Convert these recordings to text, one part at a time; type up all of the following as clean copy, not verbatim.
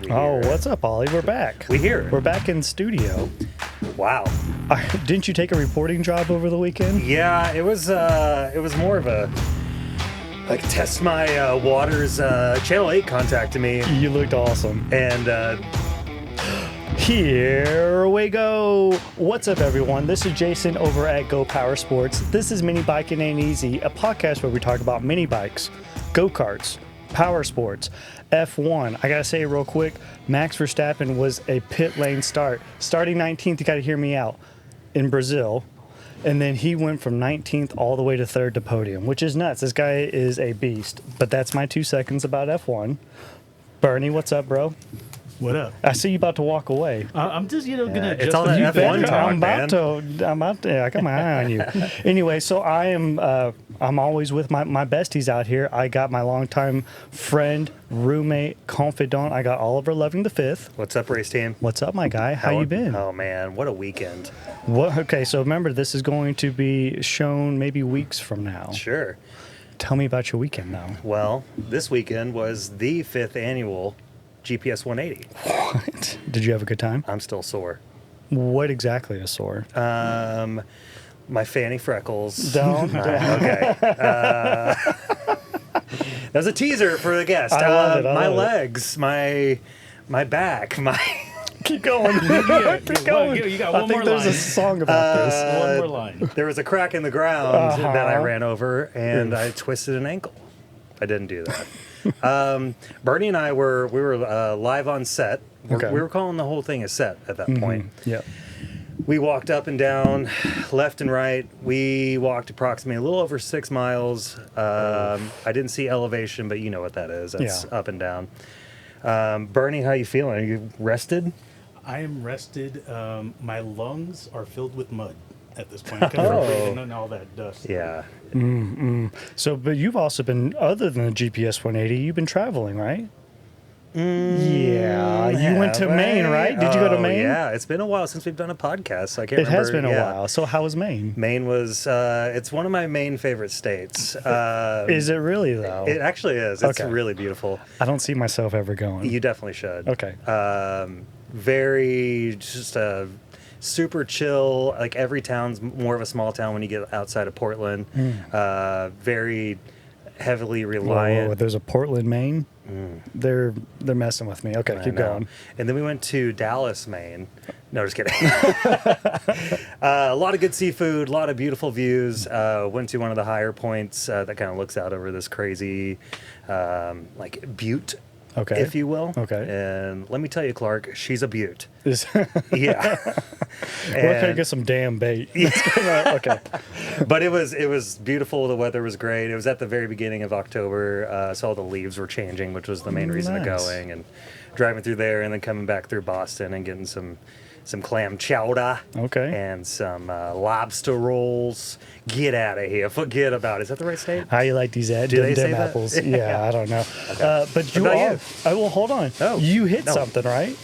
What's up, Ollie? We're back. We here. We're back in studio. Wow. Didn't you take a reporting job over the weekend? Yeah, it was more of a test my waters. Channel 8 contacted me. You looked awesome. And here we go. What's up, everyone? This is Jason over at GoPowerSports. This is Minibike and Eazy, a podcast where we talk about mini bikes, go-karts, power sports, F1. I gotta say real quick, Max Verstappen was a pit lane start. Starting 19th, you gotta hear me out, in Brazil. And then he went from 19th all the way to 3rd to podium, which is nuts. This guy is a beast. But that's my 2 seconds about F1. Bernie, what's up, bro? What up? I see you about to walk away. I'm just, gonna adjust. It's all that F1 talk, I'm about to. I got my eye on you. Anyway, so I'm always with my besties out here. I got my longtime friend, roommate, confidant. I got Oliver Loving the Fifth. what's up, race team? What's up, my guy? How you been? Oh man, what a weekend. Okay, so remember, this is going to be shown maybe weeks from now. Sure. Tell me about your weekend now. Well, this weekend was the 5th annual GPS180. What? Did you have a good time? I'm still sore. What exactly is sore? My Fanny Freckles. Don't. Okay. That was a teaser for the guest. I love it. My legs, my back, my. Keep going. Keep going. You got I one think more there's line. a song about this. One more line. There was a crack in the ground that I Uh-huh. ran over, and I twisted an ankle. I didn't do that. Bernie and I were live on set. Okay. We were calling the whole thing a set at that point. Yeah. We walked up and down, left and right. We walked approximately a little over 6 miles. I didn't see elevation, but you know what that is. That's up and down. Bernie, how you feeling? Are you rested? I am rested. My lungs are filled with mud at this point because I'm breathing in all that dust. Yeah. So, but you've also been, other than the GPS 180, you've been traveling, right? Yeah. You went to Maine, right? Did you go to Maine? Yeah. It's been a while since we've done a podcast. So I can't It remember. has been a while. So how was Maine? Maine was, it's one of my main favorite states. Is it really, though? It actually is. It's Okay. really beautiful. I don't see myself ever going. You definitely should. Okay. Very just super chill. Like every town's more of a small town when you get outside of Portland. Very heavily reliant. Whoa, there's a Portland, Maine? They're messing with me. Okay, I keep know. going. And then we went to Dallas, Maine. No, just kidding. A lot of good seafood, a lot of beautiful views. Went to one of the higher points that kind of looks out over this crazy, butte, Okay. if you will. Okay. And let me tell you, Clark, she's a beaut. Is- Yeah. Where can I get some damn bait? Okay. But it was beautiful. The weather was great. It was at the very beginning of October, so all the leaves were changing, which was the main reason of Nice. going, and driving through there and then coming back through Boston and getting some clam chowder Okay. and some lobster rolls. Get out of here. Forget about it. Is that the right state? How you like these Do they say that? apples? Yeah, I don't know. But you about are. you? Well, hold on. Oh, You hit no. something, right?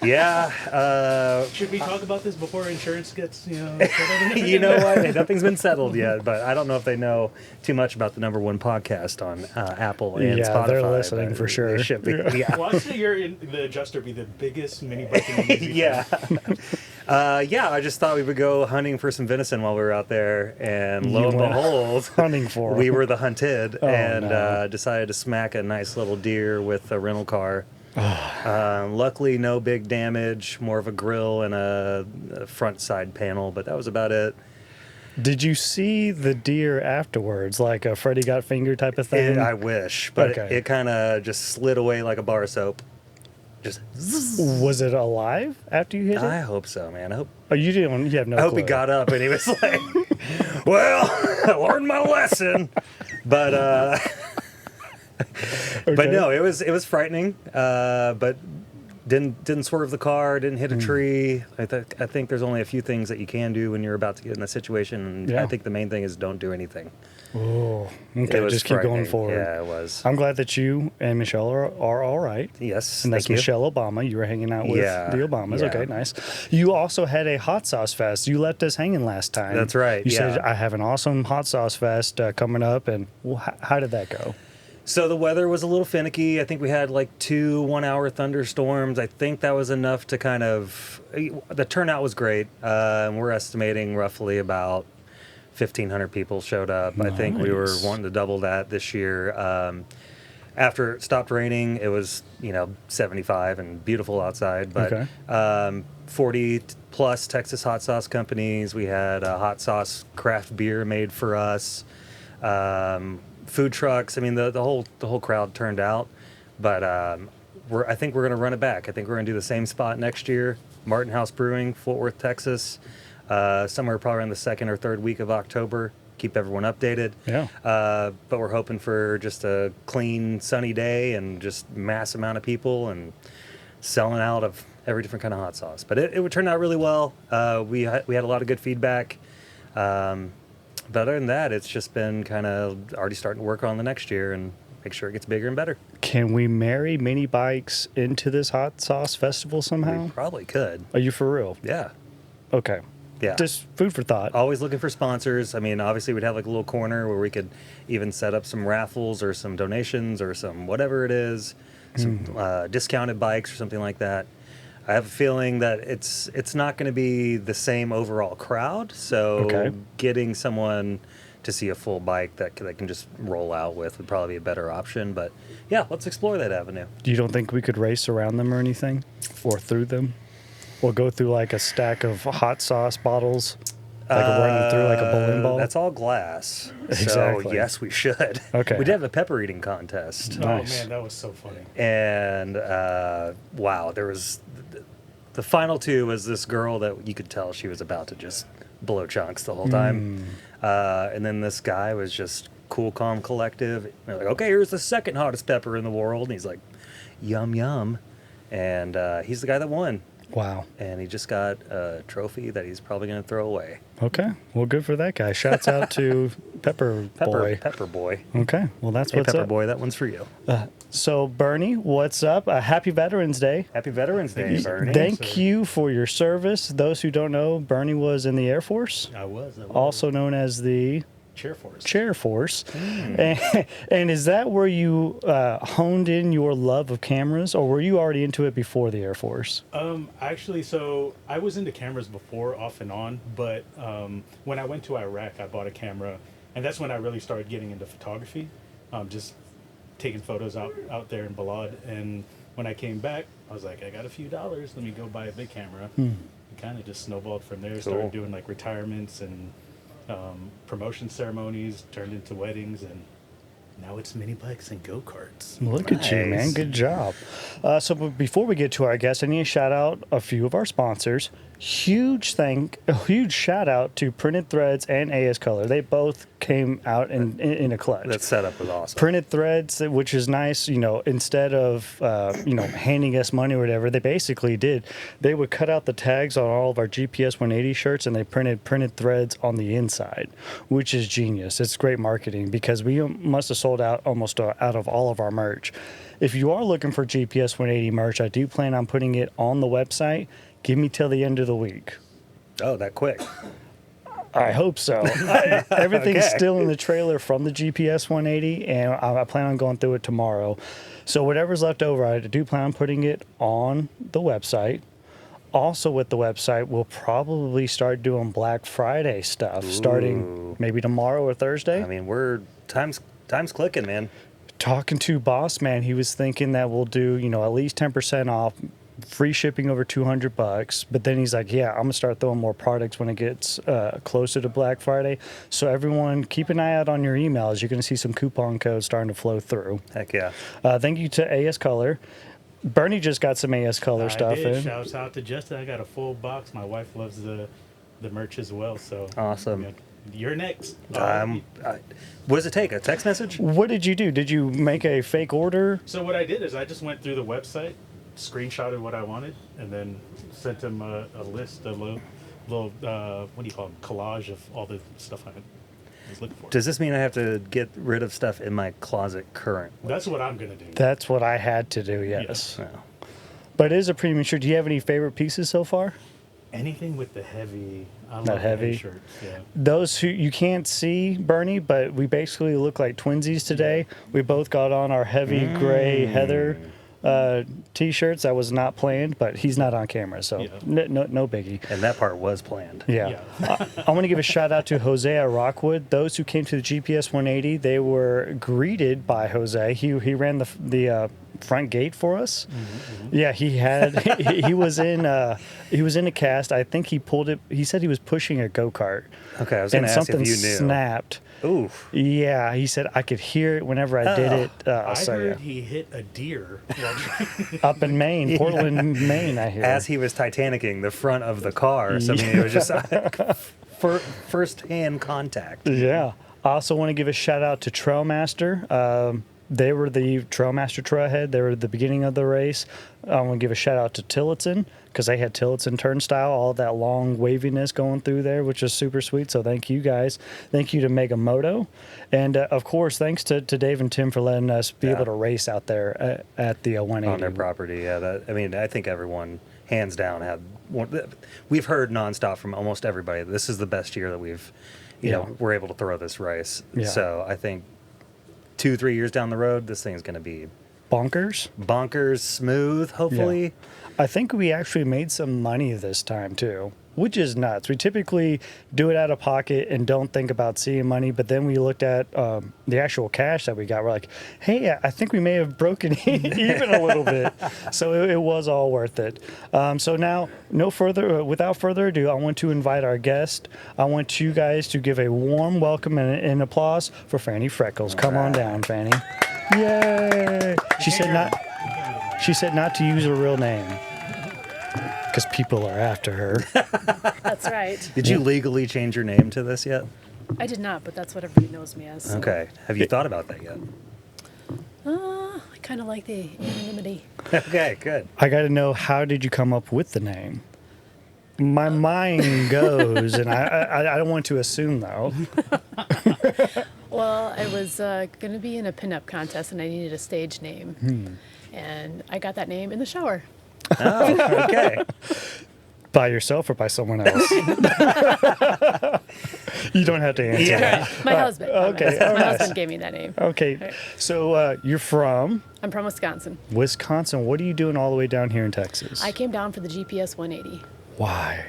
Yeah. Should we talk about this before insurance gets, You know what? Nothing's been settled yet, but I don't know if they know too much about the #1 podcast on Apple and Yeah, Spotify. they're listening but for sure. They should be. Yeah. Watch the adjuster be the biggest mini bike in the Eazy Yeah. I just thought we would go hunting for some venison while we were out there, and lo You and went behold, hunting for we 'em. were the hunted, Oh, and no. decided to smack a nice little deer with a rental car. Luckily, no big damage, more of a grill and a front side panel, but that was about it. Did you see the deer afterwards, like a Freddy Got Fingered type of thing? I wish, but Okay. it kind of just slid away like a bar of soap. Just. Was it alive after you hit it? I hope so, man. I hope. Oh, you didn't. You have no I hope clue. he got up and he was like, "Well, I learned my lesson," but Okay. but no, it was frightening. But didn't swerve the car, didn't hit a tree. I think there's only a few things that you can do when you're about to get in a situation, and Yeah. I think the main thing is don't do anything. Oh, It okay. was Just keep going frightening. forward. Yeah, it was. I'm glad that you and Michelle are all right. Yes, And that's thank you. Michelle Obama. You were hanging out with Yeah, the Obamas. yeah. Okay, nice. You also had a hot sauce fest. You left us hanging last time. That's right, You said, yeah. I have an awesome hot sauce fest coming up. And how did that go? So the weather was a little finicky. I think we had like 2 1-hour thunderstorms. I think that was enough to kind of... The turnout was great. We're estimating roughly about 1,500 people showed up. Nice. I think we were wanting to double that this year. After it stopped raining, it was, 75 and beautiful outside. But 40 plus Texas hot sauce companies. We had a hot sauce craft beer made for us. Food trucks. I mean, the whole crowd turned out. But I think we're going to run it back. I think we're going to do the same spot next year. Martin House Brewing, Fort Worth, Texas. Somewhere probably around the 2nd or 3rd week of October. Keep everyone updated. Yeah. But we're hoping for just a clean, sunny day and just mass amount of people and selling out of every different kind of hot sauce. But it would turn out really well. We had a lot of good feedback. But other than that, it's just been kind of already starting to work on the next year and make sure it gets bigger and better. Can we marry mini bikes into this hot sauce festival somehow? We probably could. Are you for real? Yeah. Okay. Yeah. Just food for thought. Always looking for sponsors. I mean, obviously we'd have like a little corner where we could even set up some raffles or some donations or some whatever it is, some discounted bikes or something like that. I have a feeling that it's not going to be the same overall crowd. So getting someone to see a full bike that can just roll out with would probably be a better option. But yeah, let's explore that avenue. You don't think we could race around them or anything, or through them, or go through like a stack of hot sauce bottles, like running through like a bowling ball? That's all glass. Exactly. So yes, we should. Okay. We did have a pepper eating contest. Nice. Oh man, that was so funny. And wow, there was the final 2 was this girl that you could tell she was about to just blow chunks the whole time. And then this guy was just cool, calm, collective. And they're like, okay, here's the 2nd hottest pepper in the world. And he's like, yum, yum. And he's the guy that won. Wow. And he just got a trophy that he's probably going to throw away. Okay. Well, good for that guy. Shouts out to Pepper Boy. Pepper Boy. Okay. Well, that's Hey, what's Pepper up. Boy, that one's for you. So, Bernie, what's up? Happy Veterans Day. Happy Veterans Day, Bernie. Thank you for your service. Those who don't know, Bernie was in the Air Force, I was. also known as the Chair Force. And is that where you honed in your love of cameras, or were you already into it before the Air Force? Actually, so I was into cameras before, off and on, but when I went to Iraq, I bought a camera, and that's when I really started getting into photography, just taking photos out there in Balad. And when I came back, I was like, I got a few dollars, let me go buy a big camera. It kind of just snowballed from there. Started doing like retirements and promotion ceremonies, turned into weddings, and now it's mini bikes and go-karts. Look at you, man. Good job. So before we get to our guests, I need to shout out a few of our sponsors. Huge shout out to Printed Threads and AS Color. They both came out in a clutch. That setup was awesome. Printed Threads, which is nice, instead of, handing us money or whatever, they basically did. They would cut out the tags on all of our GPS180 shirts and they printed threads on the inside, which is genius. It's great marketing because we must have sold out almost out of all of our merch. If you are looking for GPS180 merch, I do plan on putting it on the website. Give me till the end of the week. Oh, that quick. I hope so. Everything's still in the trailer from the GPS 180, and I plan on going through it tomorrow. So whatever's left over, I do plan on putting it on the website. Also with the website, we'll probably start doing Black Friday stuff starting maybe tomorrow or Thursday. I mean, time's clicking, man. Talking to Boss Man, he was thinking that we'll do, at least 10% off, free shipping over $200, but then he's like, yeah, I'm gonna start throwing more products when it gets closer to Black Friday. So everyone, keep an eye out on your emails. You're gonna see some coupon codes starting to flow through. Heck yeah. Thank you to AS Color. Bernie just got some AS Color stuff in. Shouts out to Justin. I got a full box. My wife loves the merch as well. So awesome. You're next. What does it take? A text message? What did you do? Did you make a fake order? So what I did is I just went through the website, screenshotted what I wanted, and then sent him a list, a little what do you call them, collage of all the stuff I was looking for. Does this mean I have to get rid of stuff in my closet currently? That's what I'm gonna do. That's what I had to do. Yes. Yeah. But it is a premium shirt. Do you have any favorite pieces so far? Anything with the heavy. I love Not the heavy. shirts. Yeah. Those who you can't see, Bernie, but we basically look like twinsies today. We both got on our heavy gray heather t-shirts. That was not planned, but he's not on camera, so no biggie. And that part was planned. Yeah. I want to give a shout out to Jose at Rockwood. Those who came to the GPS 180, they were greeted by Jose. He ran the front gate for us. Yeah, he had he was in a cast. I think he pulled it. He said he was pushing a go-kart. Okay, I was going to ask if you knew. Snapped. Oof. Yeah, he said I could hear it whenever I did it. I heard he hit a deer up in Maine, Portland, Maine. I hear as he was Titanicing the front of the car. So I mean, it was just first-hand contact. Yeah. I also want to give a shout out to Trailmaster. They were the Trailmaster Trailhead. They were at the beginning of the race. I want to give a shout out to Tillotson because they had Tillotson turnstile, all that long waviness going through there, which is super sweet. So thank you guys. Thank you to Mega Moto. And of course, thanks to Dave and Tim for letting us be able to race out there at the 180. On their property, yeah. I think everyone, hands down, we've heard nonstop from almost everybody. This is the best year that we're able to throw this race. Yeah. So I think 2-3 years down the road, this thing's going to be bonkers, smooth, hopefully. Yeah. I think we actually made some money this time too, which is nuts. We typically do it out of pocket and don't think about seeing money, but then we looked at the actual cash that we got. We're like, hey, I think we may have broken even a little bit. So it was all worth it. So now, without further ado, I want to invite our guest. I want you guys to give a warm welcome and an applause for Fanny Freckles. Come on down, Fanny. Yay! She said not to use her real name because people are after her. That's right. Did you legally change your name to this yet? I did not, but that's what everybody knows me as. So. Okay. Have you thought about that yet? I kind of like the anonymity. Okay, good. I got to know, how did you come up with the name? My mind goes, and I don't want to assume, though. Well, I was going to be in a pinup contest, and I needed a stage name. And I got that name in the shower. Oh, okay. By yourself or by someone else? You don't have to answer. Yeah. My husband. Okay. My husband gave me that name. Okay. Right. So you're from? I'm from Wisconsin. Wisconsin. What are you doing all the way down here in Texas? I came down for the GPS 180. Why?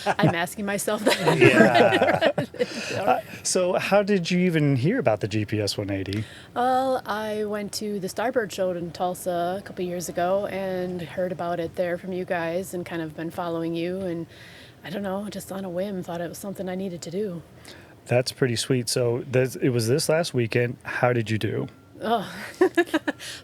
I'm asking myself that. Yeah. So how did you even hear about the GPS 180? Well, I went to the Starbird show in Tulsa a couple years ago and heard about it there from you guys and kind of been following you. And I don't know, just on a whim, thought it was something I needed to do. That's pretty sweet. So it was this last weekend. How did you do? Oh,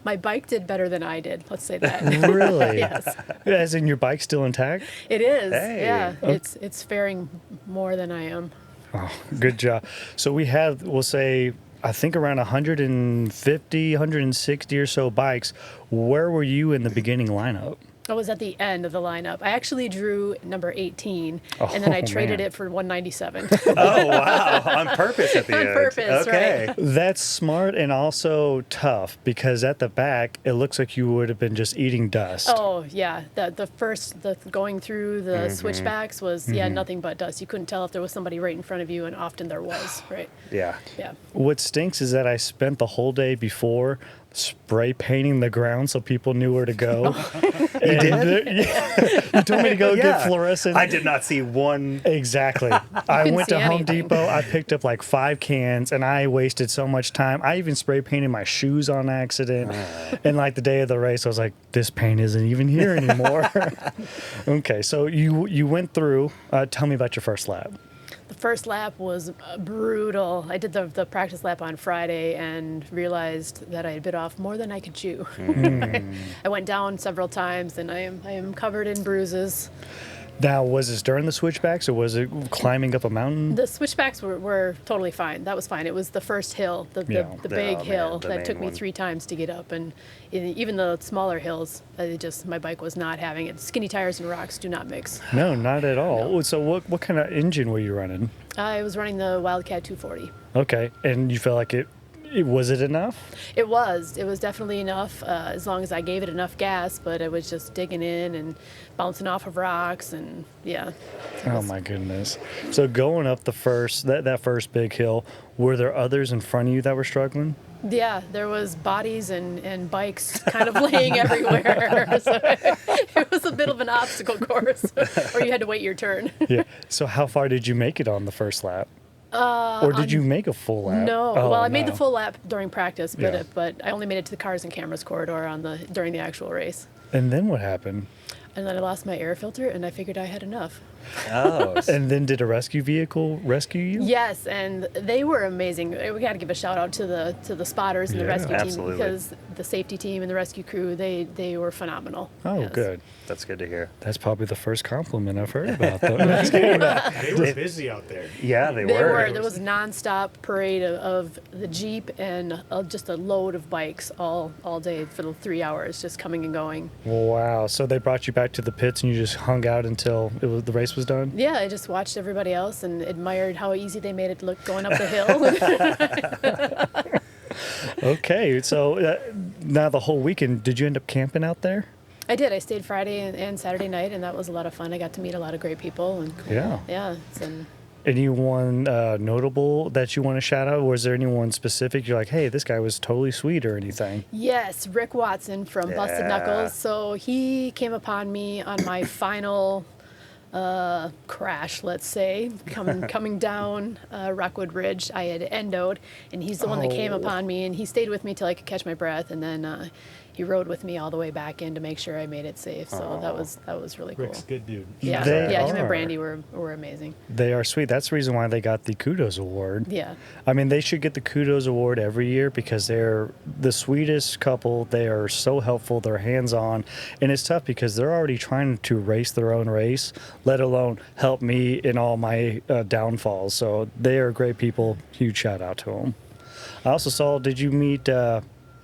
my bike did better than I did. Let's say that. Really? Yes, As in your bike's still intact? it is. Hey. Yeah, it's faring more than I am. Oh, good job. So we have, we'll say, I think around 150, 160 or so bikes. Where were you in the beginning lineup? I was at the end of the lineup. I actually drew number 18, and then I traded man. it for 197. Oh, wow. On purpose at the On end. purpose, okay. right. That's smart and also tough because at the back, it looks like you would have been just eating dust. Oh, yeah. The going through the switchbacks was, nothing but dust. You couldn't tell if there was somebody right in front of you, and often there was, right? Yeah. Yeah. What stinks is that I spent the whole day before spray painting the ground so people knew where to go. You did? You told me to go get fluorescent. I did not see one. Exactly. I couldn't went to see Home anything. Depot. I picked up like 5 cans, and I wasted so much time. I even spray painted my shoes on accident. And like the day of the race, I was like, this paint isn't even here anymore. Okay, so you went through. Tell me about your first lap. The first lap was brutal. I did the practice lap on Friday and realized that I had bit off more than I could chew. I went down several times, and I am covered in bruises. Now, was this during the switchbacks, or was it climbing up a mountain? The switchbacks were totally fine. That was fine. It was the first hill, the big Oh, hill man, the that main took me one. 3 times to get up, and even the smaller hills, my bike was not having it. Skinny tires and rocks do not mix. No, not at all. So what kind of engine were you running? I was running the Wildcat 240. Okay, and you felt like Was it enough? It was. It was definitely enough, as long as I gave it enough gas, but it was just digging in and bouncing off of rocks, and yeah. Oh my goodness. So going up the first, that first big hill, were there others in front of you that were struggling? Yeah, there was bodies and bikes kind of laying everywhere. So it was a bit of an obstacle course, or you had to wait your turn. Yeah. So how far did you make it on the first lap? Or did you make a full lap? No. Oh, Well, I made no. the full lap during practice, but Yeah. but I only made it to the cars and cameras corridor during the actual race. And then what happened? And then I lost my air filter, and I figured I had enough. Oh, And then did a rescue vehicle rescue you? Yes, and they were amazing. We got to give a shout out to the spotters and the Yeah. rescue Absolutely. team, because the safety team and the rescue crew, they were phenomenal. Oh, Yes. good. that's good to hear. That's probably the first compliment I've heard about them. They were busy out there. Yeah, they They were. were. There was a nonstop parade of the Jeep and just a load of bikes all day for the 3 hours, just coming and going. Wow. So they brought you back to the pits and you just hung out until the race was done? Yeah, I just watched everybody else and admired how easy they made it look going up the hill. Okay. So now the whole weekend, did you end up camping out there? I did. I stayed Friday and Saturday night, and that was a lot of fun. I got to meet a lot of great people. And Yeah. yeah, and Anyone notable that you want to shout out? Was there anyone specific you're like, hey, this guy was totally sweet or anything? yes, Rick Watson from Busted Yeah. Knuckles. So he came upon me on my final crash, let's say, coming down Rockwood Ridge. I had endoed, and he's the one that came Oh. upon me, and he stayed with me till I could catch my breath, and then he rode with me all the way back in to make sure I made it safe. So that was really cool. Rick's a good dude. Yeah, They yeah, him are. and Brandy were amazing. They are sweet. That's the reason why they got the Kudos Award. Yeah. I mean, they should get the Kudos Award every year because they're the sweetest couple. They are so helpful. They're hands-on. And it's tough because they're already trying to race their own race, let alone help me in all my downfalls. So they are great people. Huge shout out to them. I also saw, did you meet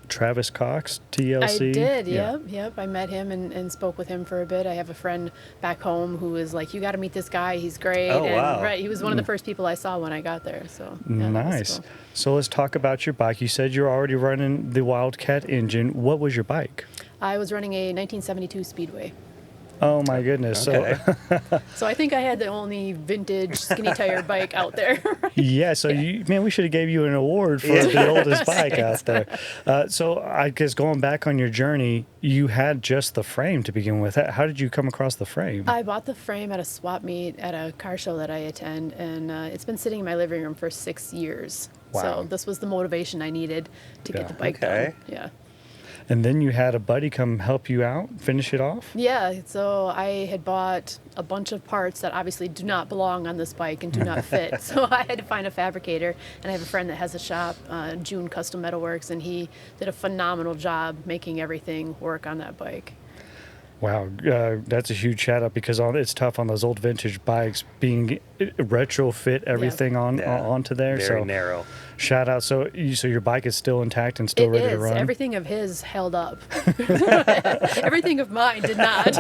Travis Cox, TLC? I did, Yeah. yep. I met him and spoke with him for a bit. I have a friend back home who was like, you got to meet this guy. He's great. Oh, and, wow. Right, he was one of the first people I saw when I got there. So yeah, that was Nice. cool. So let's talk about your bike. You said you're already running the Wildcat engine. What was your bike? I was running a 1972 Speedway. Oh my goodness. Okay. So I think I had the only vintage skinny tire bike out there. Yeah, so we should have gave you an award for the oldest bike out there. So I guess going back on your journey, you had just the frame to begin with. How did you come across the frame? I bought the frame at a swap meet at a car show that I attend, and it's been sitting in my living room for 6 years. Wow. So this was the motivation I needed to Yeah. get the bike Okay. done. Yeah. And then you had a buddy come help you out, finish it off? Yeah, so I had bought a bunch of parts that obviously do not belong on this bike and do not fit. So I had to find a fabricator, and I have a friend that has a shop, June Custom Metalworks, and he did a phenomenal job making everything work on that bike. Wow, that's a huge shout out because it's tough on those old vintage bikes being retrofit everything onto there. Very so narrow. shout out. So your bike is still intact and still It ready is. to run. Everything of his held up. Everything of mine did not.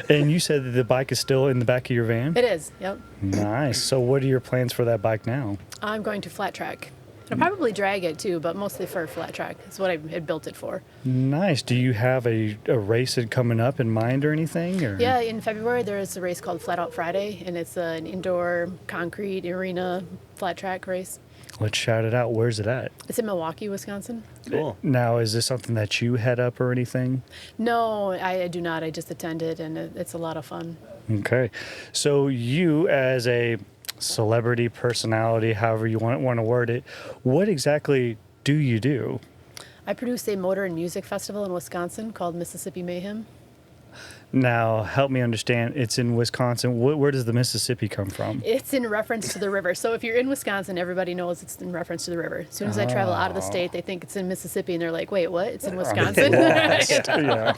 And you said that the bike is still in the back of your van. It is, yep. Nice. So what are your plans for that bike now? I'm going to flat track. I'll probably drag it too, but mostly for a flat track. That's what I had built it for. Nice. Do you have a race coming up in mind or anything? Or? Yeah, in February there is a race called FlatOut Friday, and it's an indoor concrete arena flat track race. Let's shout it out. Where's it at? It's in Milwaukee, Wisconsin. Cool. Now, is this something that you head up or anything? No, I do not. I just attended, and it's a lot of fun. Okay. So you, as a celebrity personality, however you want to word it, what exactly do you do? I produce a motor and music festival in Wisconsin called Mississippi Mayhem. Now, help me understand. It's in Wisconsin. Where does the Mississippi come from? It's in reference to the river. So if you're in Wisconsin, everybody knows it's in reference to the river. As soon as I travel out of the state, they think it's in Mississippi, and they're like, wait, what? It's in Wisconsin? Yeah.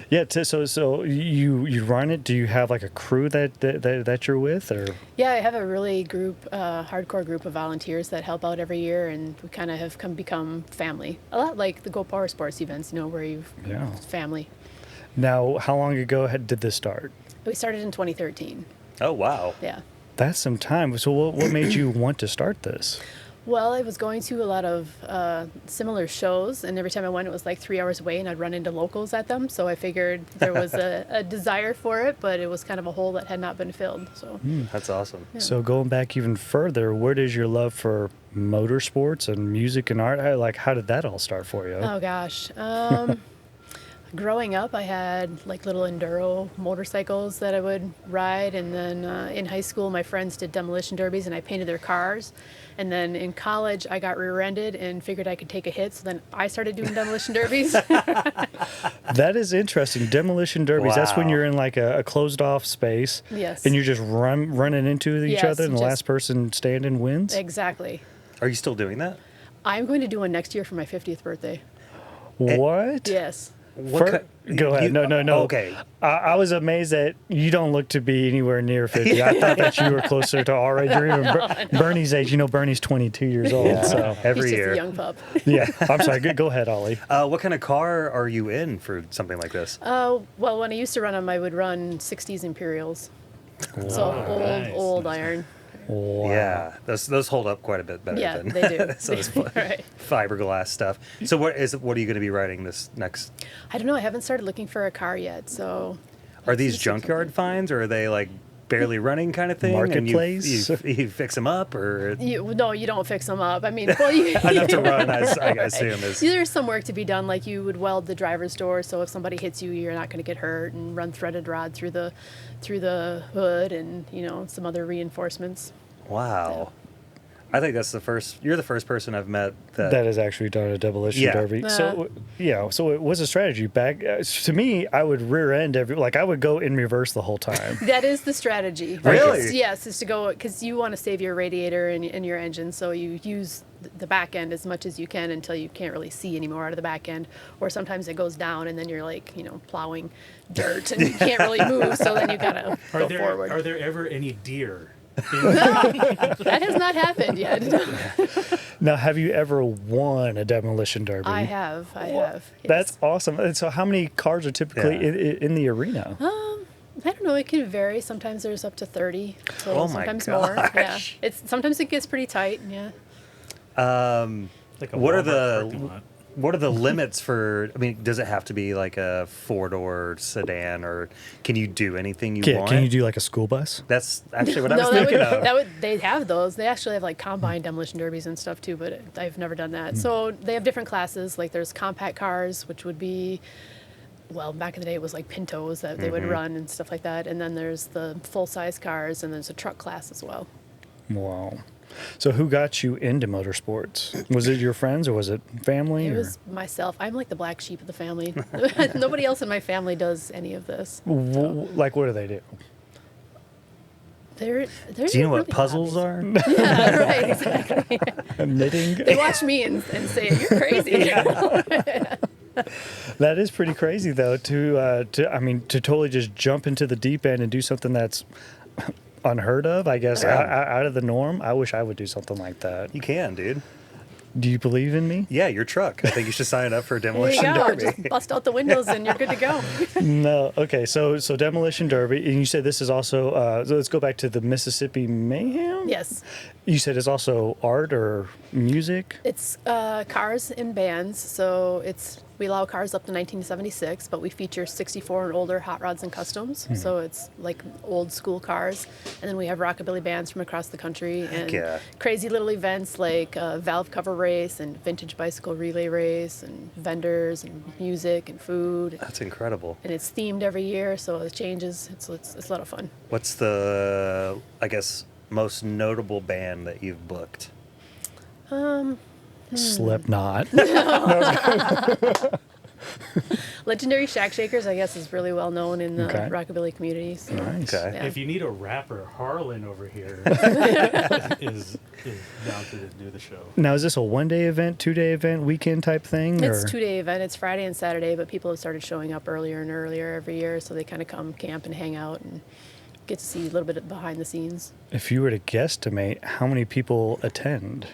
Yeah. So you run it. Do you have like a crew that you're with, or? Yeah, I have a really hardcore group of volunteers that help out every year, and we kind of have become family. A lot like the GoPowerSports events, where you've family. Now, how long ago did this start? We started in 2013. Oh, wow. Yeah. That's some time. So what made you want to start this? Well, I was going to a lot of similar shows, and every time I went, it was like 3 hours away, and I'd run into locals at them. So I figured there was a desire for it, but it was kind of a hole that had not been filled. So That's awesome. Yeah. So going back even further, where does your love for motorsports and music and art, how did that all start for you? Oh gosh. Growing up, I had like little enduro motorcycles that I would ride, and then in high school, my friends did demolition derbies, and I painted their cars. And then in college, I got rear-ended and figured I could take a hit, so then I started doing demolition derbies. That is interesting. Demolition derbies, that's when Wow. you're in like a closed-off space. Yes. And you're just running into each Yes, other, and the just- last person standing wins? Exactly. Are you still doing that? I'm going to do one next year for my 50th birthday. What? Yes. Go ahead. No. Okay. I was amazed that you don't look to be anywhere near 50. I thought that you were closer to our age. Or even Bernie's age. You know, Bernie's 22 years old. So Every He's just year. a young pup. yeah. I'm sorry. Go ahead, Ollie. What kind of car are you in for something like this? Well, when I used to run them, I would run 60s Imperials. So Nice, old nice. iron. Wow. Yeah, those hold up quite a bit better Yeah, than they do. so it's Right. fiberglass stuff. So what are you going to be riding this next? I don't know. I haven't started looking for a car yet. So Are these junkyard finds, or are they like barely running kind of thing? Marketplace? And you fix them up, or no, you don't fix them up. I mean, well, you, enough to run? I Right. assume is. There's some work to be done. Like you would weld the driver's door, so if somebody hits you, you're not going to get hurt, and run threaded rod through the hood, and some other reinforcements. Wow. I think that's you're the first person I've met that That has actually done a demolition Yeah. derby. So it was a strategy back to me. I would rear end I would go in reverse the whole time. That is the strategy. Really? Yes, is to go because you want to save your radiator and your engine, so you use the back end as much as you can until you can't really see anymore out of the back end, or sometimes it goes down and then you're like plowing dirt and you can't really move, so then you gotta go forward. Are there ever any deer? That has not happened yet. Now, have you ever won a demolition derby? I have. Yes. That's awesome. And so, how many cars are typically in the arena? I don't know. It can vary. Sometimes there's up to 30. So Oh my sometimes more. Yeah. gosh. Sometimes it gets pretty tight. Yeah. Like a What are Walmart parking lot. What are the limits for? I mean, does it have to be like a 4-door sedan, or can you do anything you want? Can you do like a school bus? That's actually what I No, was thinking of. they have those. They actually have like combine demolition derbies and stuff too, but I've never done that. So they have different classes. Like there's compact cars, which would be, well, back in the day it was like Pintos that they would run and stuff like that. And then there's the full size cars, and there's a truck class as well. Wow. So, who got you into motorsports? Was it your friends or was it family? It or? was myself. I'm like the black sheep of the family. Nobody else in my family does any of this. Like, what do they do? They're Do you know what really puzzles hobbies. are? Yeah, right, exactly. Knitting. They watch me and say, "You're crazy." That is pretty crazy, though. To totally just jump into the deep end and do something that's unheard of. I guess out of the norm. I wish I would do something like that. You can, dude. Do you believe in me? Yeah, your truck. I think you should sign up for a There you demolition go. derby. Just bust out the windows and you're good to go. No. Okay. So demolition derby, and you said this is also. So let's go back to the Mississippi Mayhem. Yes. You said it's also art or music. It's cars and bands. So we allow cars up to 1976, but we feature 64 and older hot rods and customs. So it's like old school cars. And then we have rockabilly bands from across the country and yeah. crazy little events like valve cover race and vintage bicycle relay race and vendors and music and food. That's incredible. And it's themed every year, so it changes. It's a lot of fun. What's the, I guess, most notable band that you've booked? Slipknot. Legendary Shack Shakers, I guess, is really well known in the Okay. rockabilly community. So. Nice. Okay. Yeah. If you need a rapper, Harlan over here is down to do the show. Now, is this a 1-day event, 2-day event, weekend type thing? It's or? a 2-day event. It's Friday and Saturday, but people have started showing up earlier and earlier every year, so they kind of come camp and hang out and get to see a little bit of behind the scenes. If you were to guesstimate, how many people attend?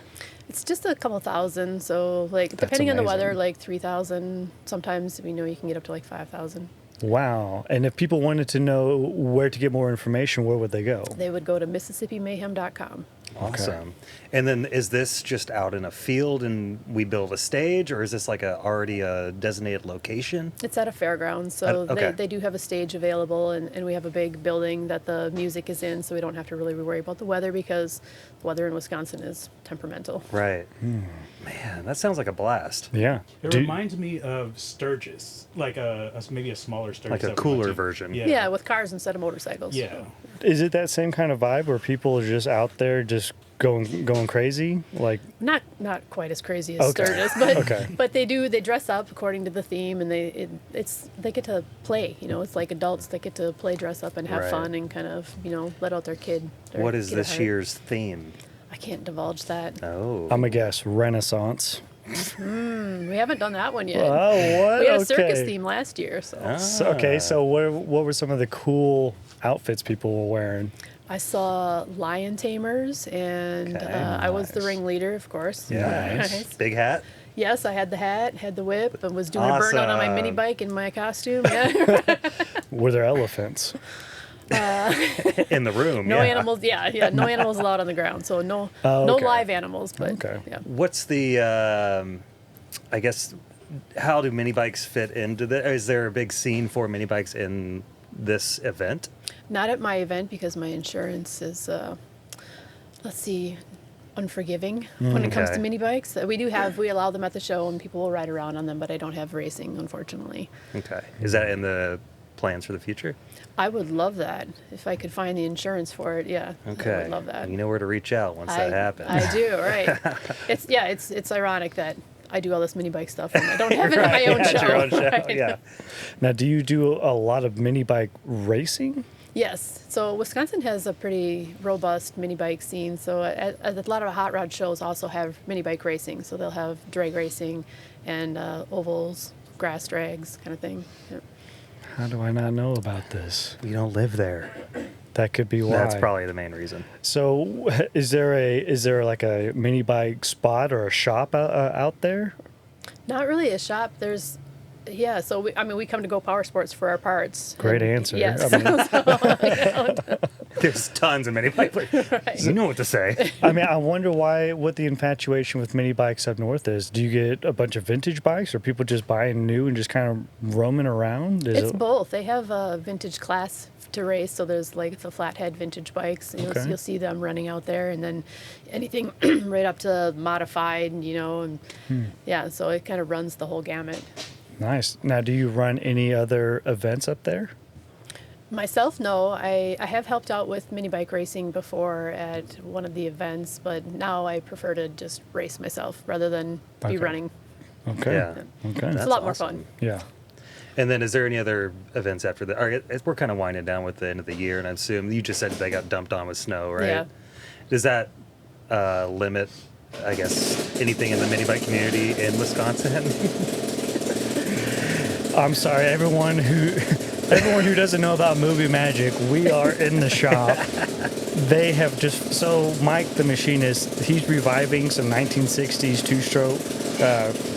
It's just a couple thousand, so like depending on the weather, amazing. like 3,000. Sometimes you can get up to like 5,000. Wow. And if people wanted to know where to get more information, where would they go? They would go to MississippiMayhem.com. Awesome. And then is this just out in a field and we build a stage, or is this like already a designated location? It's at a fairground, so Okay. they do have a stage available, and we have a big building that the music is in, so we don't have to really worry about the weather, because the weather in Wisconsin is temperamental. Right. Man, that sounds like a blast. Yeah. It reminds me of Sturgis, like maybe a smaller Sturgis. Like a that we went cooler to. version. Yeah, with cars instead of motorcycles. Yeah. Is it that same kind of vibe where people are just out there just going crazy? Like, Not quite as crazy as Okay. Sturgis, but Okay. but they dress up according to the theme, and they get to play. It's like adults that get to play, dress up, and have Right. fun, and kind of let out their kid. What is kid at this heart. year's theme? I can't divulge that. Oh. I'm a guess, Renaissance. We haven't done that one yet. Oh, what? We had a circus Okay. theme last year, so So what were some of the cool outfits people were wearing? I saw lion tamers, and Okay, I was the nice. ringleader, of course. Nice. Big hat? Yes, I had the hat, had the whip, and was doing a burnout on my mini Awesome. bike in my costume. Yeah. Were there elephants? In the room, No yeah. animals. Yeah, no animals allowed on the ground. So no okay. live animals. But Okay. yeah. What's the, I guess, how do mini bikes fit into the, is there a big scene for mini bikes in this event? Not at my event, because my insurance is, unforgiving when it comes to Okay. mini bikes. We allow them at the show, and people will ride around on them, but I don't have racing, unfortunately. Okay. Is that in the plans for the future? I would love that if I could find the insurance for it. Yeah, Okay. I would love that. You know where to reach out once that happens. I do. Right. It's ironic that I do all this mini bike stuff and I don't have it on my own At show. your own show, Right? yeah. Now, do you do a lot of mini bike racing? Yes. So Wisconsin has a pretty robust mini bike scene. So a lot of hot rod shows also have mini bike racing. So they'll have drag racing and ovals, grass drags, kind of thing. Yep. How do I not know about this? You don't live there. That could be why. That's probably the main reason. So, is there like a mini bike spot or a shop out there? Not really a shop. So we come to GoPowerSports for our parts. Great And- answer. Yes. I mean, There's tons of mini bike places. You know what to say. I wonder what the infatuation with mini bikes up north is. Do you get a bunch of vintage bikes, or people just buying new and just kind of roaming around? It's both. They have a vintage class to race, so there's like the flathead vintage bikes, and Okay. you'll see them running out there, and then anything right up to modified, and yeah, so it kind of runs the whole gamut. Nice. Now, do you run any other events up there? Myself, no. I have helped out with mini bike racing before at one of the events, but now I prefer to just race myself rather than be Okay. running. Okay. Yeah. Okay. It's That's a lot more awesome. fun. Yeah. And then is there any other events after that? All right, we're kind of winding down with the end of the year, and I assume you just said they got dumped on with snow, right? Yeah. Does that limit, I guess, anything in the mini bike community in Wisconsin? I'm sorry, everyone who doesn't know about Movie Magic. We are in the shop. They have Mike, the machinist, he's reviving some 1960s two-stroke.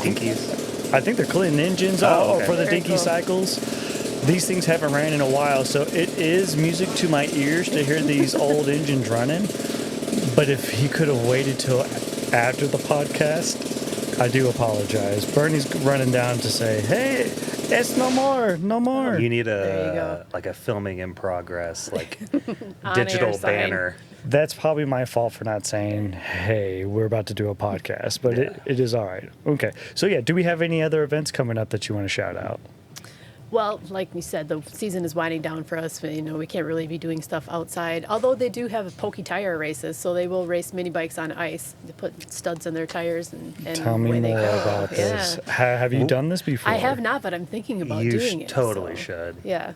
Dinkies. I think they're Clinton engines okay. for the Very dinky cool. cycles. These things haven't ran in a while, so it is music to my ears to hear these old engines running. But if he could have waited till after the podcast, I do apologize. Bernie's running down to say, hey, it's no more. You need There you go. a filming in progress, like On-air digital sign. banner. That's probably my fault for not saying, hey, we're about to do a podcast, but it is all right. Okay. So, yeah, do we have any other events coming up that you want to shout out? Well, like we said, the season is winding down for us. We can't really be doing stuff outside. Although they do have pokey-tire races, so they will race mini bikes on ice. They put studs in their tires and Tell me away they more go. about Yeah. this. Have you done this before? I have not, but I'm thinking about You doing it. totally so, should. Yeah.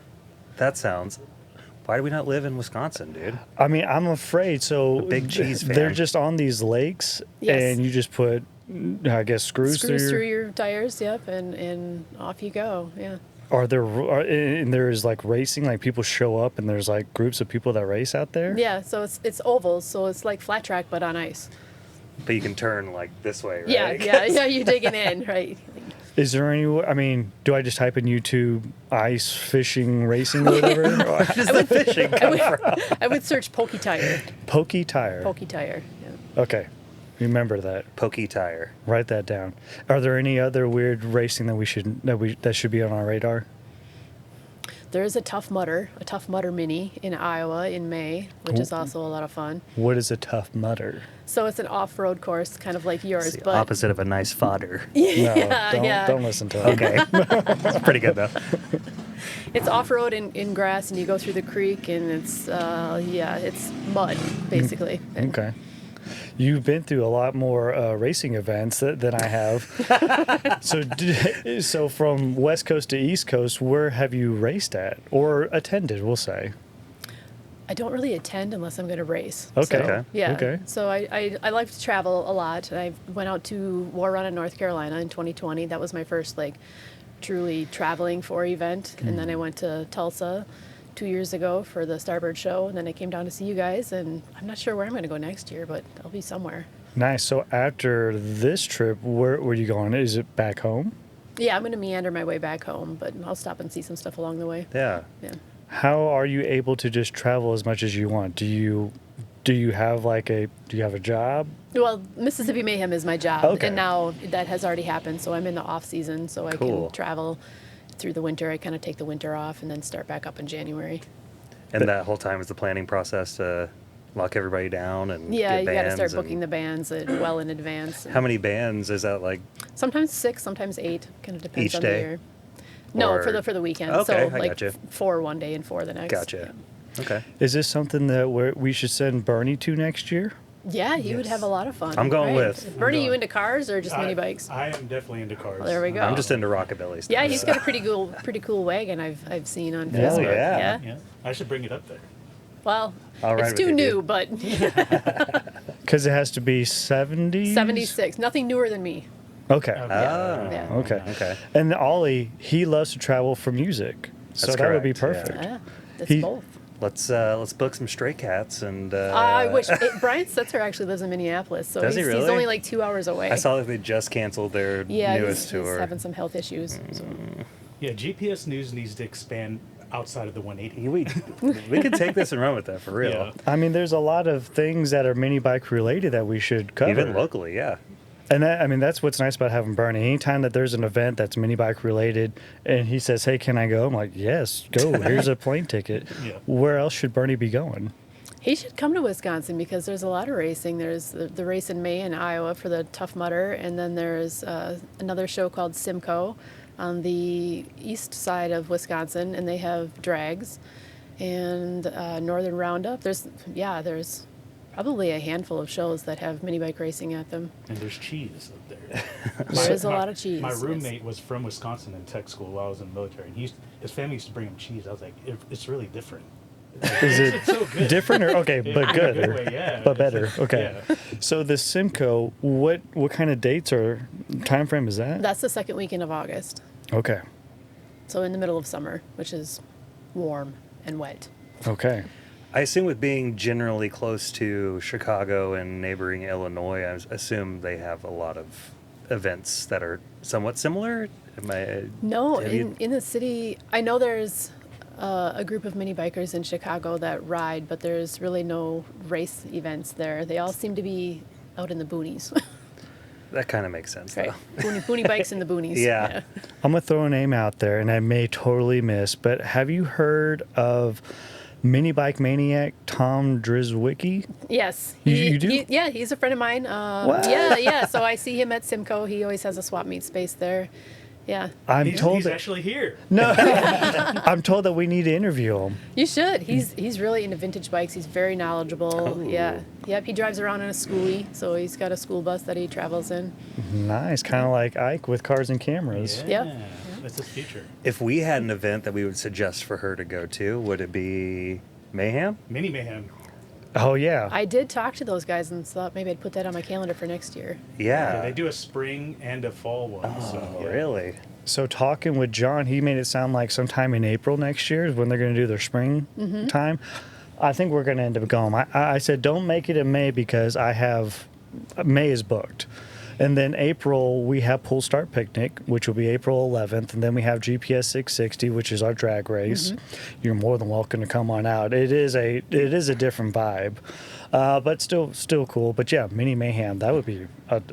That sounds. Why do we not live in Wisconsin, dude? I'm afraid. So A big cheese they're fan. just on these lakes, Yes. and you just put, I guess, screws Through your tires, yep, and off you go. Yeah. and there's like racing, like people show up, and there's like groups of people that race out there. Yeah, so it's ovals, so it's like flat track but on ice. But you can turn like this way, right? Yeah, you're digging in, right? Is there any? I mean, do I just type in YouTube ice fishing racing or whatever? I would search pokey-tire. Pokey-tire. Pokey-tire. Yeah. Okay, remember that. Pokey-tire. Write that down. Are there any other weird racing that should be on our radar? There is a Tough Mudder Mini in Iowa in May, which is also a lot of fun. What is a Tough Mudder? So it's an off-road course, kind of like yours, It's the but opposite of a nice fodder. Don't listen to it. Okay. It's pretty good, though. it's off-road in grass, and you go through the creek, and it's it's mud basically. Okay. You've been through a lot more racing events than I have. So from West Coast to East Coast, where have you raced at or attended, we'll say? I don't really attend unless I'm going to race. Okay. So, Okay. yeah. Okay. So I like to travel a lot. I went out to War Run in North Carolina in 2020. That was my first truly traveling for event. And then I went to Tulsa 2 years ago for the Starboard Show, and then I came down to see you guys, and I'm not sure where I'm going to go next year, but I'll be somewhere. Nice. So after this trip, where are you going? Is it back home? Yeah, I'm going to meander my way back home, but I'll stop and see some stuff along the way. Yeah. Yeah. How are you able to just travel as much as you want? Do you have a job? Well, Mississippi Mayhem is my job, Okay. and now that has already happened, so I'm in the off season, so I Cool. can travel through the winter. I kind of take the winter off and then start back up in January. And that whole time is the planning process to lock everybody down and Yeah, get you got to bands start and- booking the bands well in advance. How many bands is that like? Sometimes 6, sometimes 8. Kind of depends Each on day? the year. No, Or- for the weekend. Okay, so I like gotcha. 4 one day and 4 the next. Gotcha. Okay. Is this something that we should send Bernie to next year? Yeah, he would Yes. have a lot of fun. I'm going right? with. Bernie, I'm you going. into cars or just mini bikes? I am definitely into cars. Well, there we go. I'm just into rockabilly stuff. Yeah, he's got a pretty cool wagon I've seen on Oh, Facebook. yeah. Yeah, I should bring it up there. Well, I'll ride it's with too you, new, dude. but Because it has to be 70s? 76. Nothing newer than me. Okay. Okay. Oh. Yeah. Okay. Okay. And Ollie, he loves to travel for music. So That's that would be correct, yeah. perfect. Yeah, that's He- both. Let's book some Stray Cats and. I wish. Brian Setzer actually lives in Minneapolis, so Does he he's really? only like 2 hours away. I saw that they just canceled their yeah, newest he's tour. having some health issues. So. Yeah, GPS News needs to expand outside of the 180. We could take this and run with that for real. Yeah. I mean, there's a lot of things that are mini bike related that we should cover. Even locally, yeah. And that's what's nice about having Bernie. Anytime that there's an event that's mini bike related and he says, "Hey, can I go?" I'm like, "Yes, go. Here's a plane ticket." Yeah. Where else should Bernie be going? He should come to Wisconsin because there's a lot of racing. There's the race in May in Iowa for the Tough Mudder, and then there's another show called SIMCO on the east side of Wisconsin, and they have drags and Northern Roundup. There's probably a handful of shows that have mini bike racing at them. And there's cheese up there. There is a lot of cheese. My yes. roommate was from Wisconsin in tech school while I was in the military, and his family used to bring him cheese. I was like, it's really different. Is it It's so good. different or okay, Yeah, but in a good, good or- way, yeah. but better? Okay. Yeah. So the Simcoe, what kind of dates or time frame is that? That's the second weekend of August. Okay. So in the middle of summer, which is warm and wet. Okay. I assume with being generally close to Chicago and neighboring Illinois, I assume they have a lot of events that are somewhat similar. No, Have you- in the city, I know there's a group of mini bikers in Chicago that ride, but there's really no race events there. They all seem to be out in the boonies. That kind of makes sense, Right. though. Boonie bikes in the boonies. Yeah. I'm going to throw a name out there, and I may totally miss, but have you heard of mini bike maniac Tom Drizwicki? Yes. You do? Yeah, he's a friend of mine. What? Yeah. So I see him at SIMCO. He always has a swap meet space there. Yeah. He's actually here. No, I'm told that we need to interview him. You should. He's really into vintage bikes. He's very knowledgeable. Oh. Yeah. Yep. He drives around in a schoolie, so he's got a school bus that he travels in. Nice, kind of like Ike with cars and cameras. Yeah. Yep. That's his future. If we had an event that we would suggest for her to go to, would it be Mayhem? Mini Mayhem. Oh yeah. I did talk to those guys and thought maybe I'd put that on my calendar for next year. Yeah, Yeah. they do a spring and a fall one. Oh, so, yeah. really? So talking with John, he made it sound like sometime in April next year is when they're going to do their spring time. I think we're going to end up going. I said don't make it in May because May is booked. And then April, we have Pool Start Picnic, which will be April 11th. And then we have GPS660, which is our drag race. You're more than welcome to come on out. It is a different vibe, but still cool. But yeah, Mini Mayhem, that would be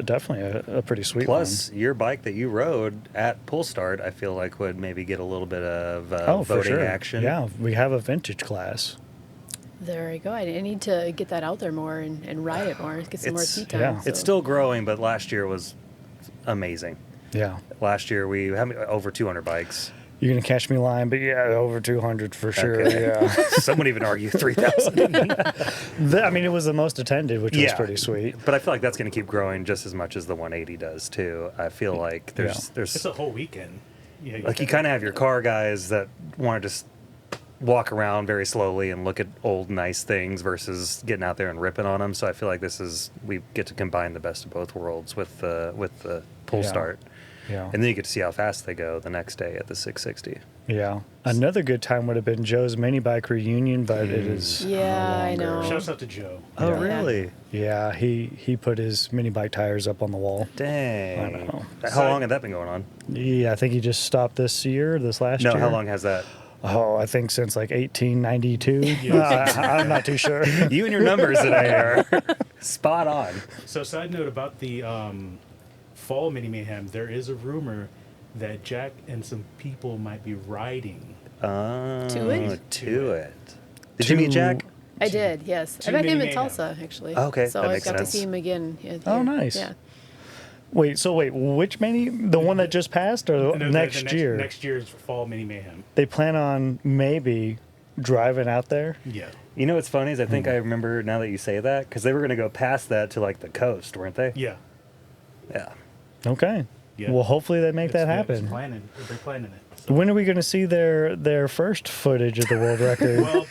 definitely a pretty sweet one. Plus, your bike that you rode at Pool Start, I feel like would maybe get a little bit of for voting sure. action. Yeah, we have a vintage class. There you go. I need to get that out there more and ride it more, get some more seat time. yeah. So. It's still growing, but last year was amazing. Yeah. Last year we had over 200 bikes. You're going to catch me lying, but yeah, over 200 for sure. Okay. Yeah. Some would even argue 3,000. I mean, it was the most attended, which was pretty sweet. But I feel like that's going to keep growing just as much as the 180 does too. I feel like there's It's a whole weekend. Yeah, like you kind of have your car guys that want to just walk around very slowly and look at old nice things versus getting out there and ripping on them. So I feel like we get to combine the best of both worlds with the Pool Start. Yeah. And then you get to see how fast they go the next day at the 660. Yeah. Another good time would have been Joe's mini bike reunion, but it is Yeah, I no longer. know. Shouts out to Joe. Oh, Yeah. really? Yeah, he put his mini bike tires up on the wall. Dang. I know. How long had that been going on? Yeah, I think he just stopped this last year. No, how long has that? Oh, I think since like 1892. I'm not too sure. You and your numbers today are spot on. So, side note about the fall Mini Mayhem, there is a rumor that Jack and some people might be riding. To it? To it. Did you meet Jack? I did, yes. I Two met him Mini in Mayhem. Tulsa, actually. Okay, So that I makes got sense. to see him again. Oh, here. nice. Yeah. Wait, which mini? The one that just passed or No, next year? Next year's fall Mini Mayhem. They plan on maybe driving out there? Yeah. You know what's funny is I think I remember now that you say that because they were going to go past that to like the coast, weren't they? Yeah. Yeah. Okay. Yeah. Well, hopefully they make that They're happen. planning it. So. When are we going to see their first footage of the world record? Well,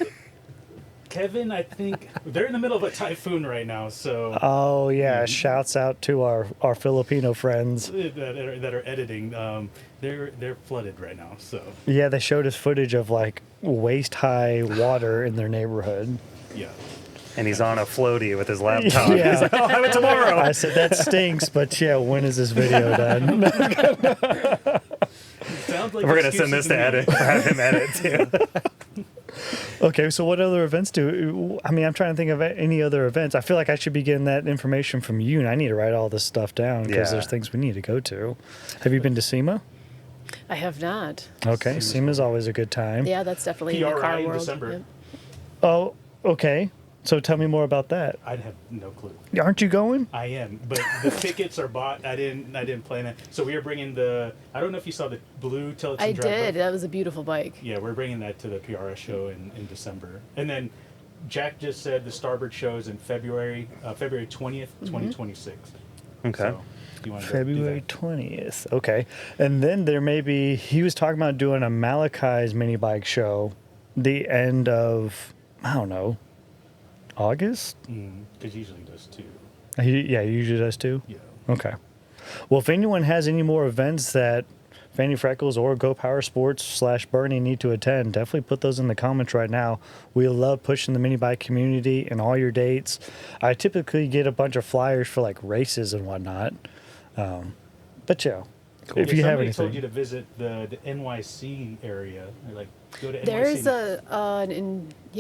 Kevin, I think they're in the middle of a typhoon right now, so Oh yeah! Shouts out to our Filipino friends. that are editing. They're flooded right now, so Yeah, they showed us footage of like waist high water in their neighborhood. yeah. And he's on a floaty with his laptop. Yeah. He's like, I'll have it tomorrow. I said that stinks, but yeah, when is this video done? Sounds like We're going to send this excuses to me. edit, have him edit too. Okay, so what other events I mean, I'm trying to think of any other events. I feel like I should be getting that information from you, and I need to write all this stuff down because Yeah. there's things we need to go to. Have you been to SEMA? I have not. Okay, SEMA's always a good time. Yeah, that's definitely in the PRI car in world. December. Yep. Oh, okay. So tell me more about that. I have no clue. Aren't you going? I am, but the tickets are bought. I didn't plan it. So we are bringing I don't know if you saw the blue Tillotson I drag did. bike. That was a beautiful bike. Yeah, we're bringing that to the PRS show in December. And then Jack just said the Starboard show is in February 20th, 2026. Okay. So, you want to February 20th. Okay. And then there may be, he was talking about doing a Malachi's mini bike show the end of, I don't know, August? Because usually does too. He usually does too? Yeah. Okay. Well, if anyone has any more events that Fanny Freckles or GoPowerSports / Bernie need to attend, definitely put those in the comments right now. We love pushing the mini bike community and all your dates. I typically get a bunch of flyers for like races and whatnot. But yeah, if you have somebody anything. told you to visit the NYC area, or like go to NYC. There's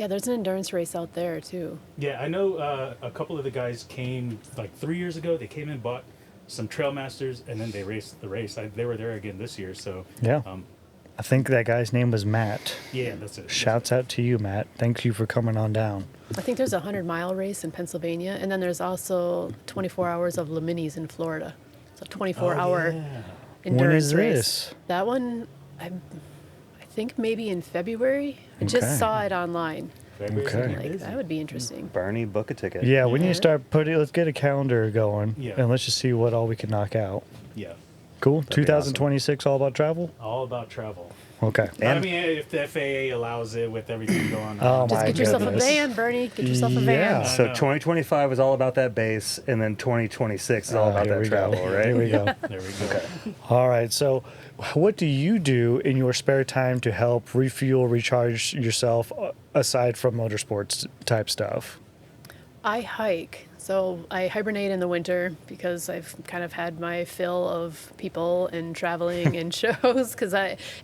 there's an endurance race out there too. Yeah, I know a couple of the guys came like 3 years ago. They came and bought some Trailmasters, and then they raced the race. They were there again this year, so Yeah. I think that guy's name was Matt. yeah, that's it. Shouts out to you, Matt. Thank you for coming on down. I think there's a 100-mile race in Pennsylvania, and then there's also 24 hours of Le Minis in Florida. So 24-hour endurance When is race. this? That one, I think maybe in February. I Okay. just saw it online. Okay. Like that would be interesting. Bernie, book a ticket. Yeah, we need Yeah. to start let's get a calendar going. Yeah. And let's just see what all we can knock out. Yeah, Cool. That'd be 2026 all about travel? all about travel. Okay. I And- mean, if the FAA allows it with everything going on. Oh, Just my get yourself goodness. a van, Bernie. Get yourself a Yeah. van. So I know. 2025 is all about that base, and then 2026 is all about Here that we travel, go. right? Here we go. There we go. All right. So, what do you do in your spare time to help refuel, recharge yourself aside from motorsports type stuff? I hike, so I hibernate in the winter because I've kind of had my fill of people and traveling and shows. Because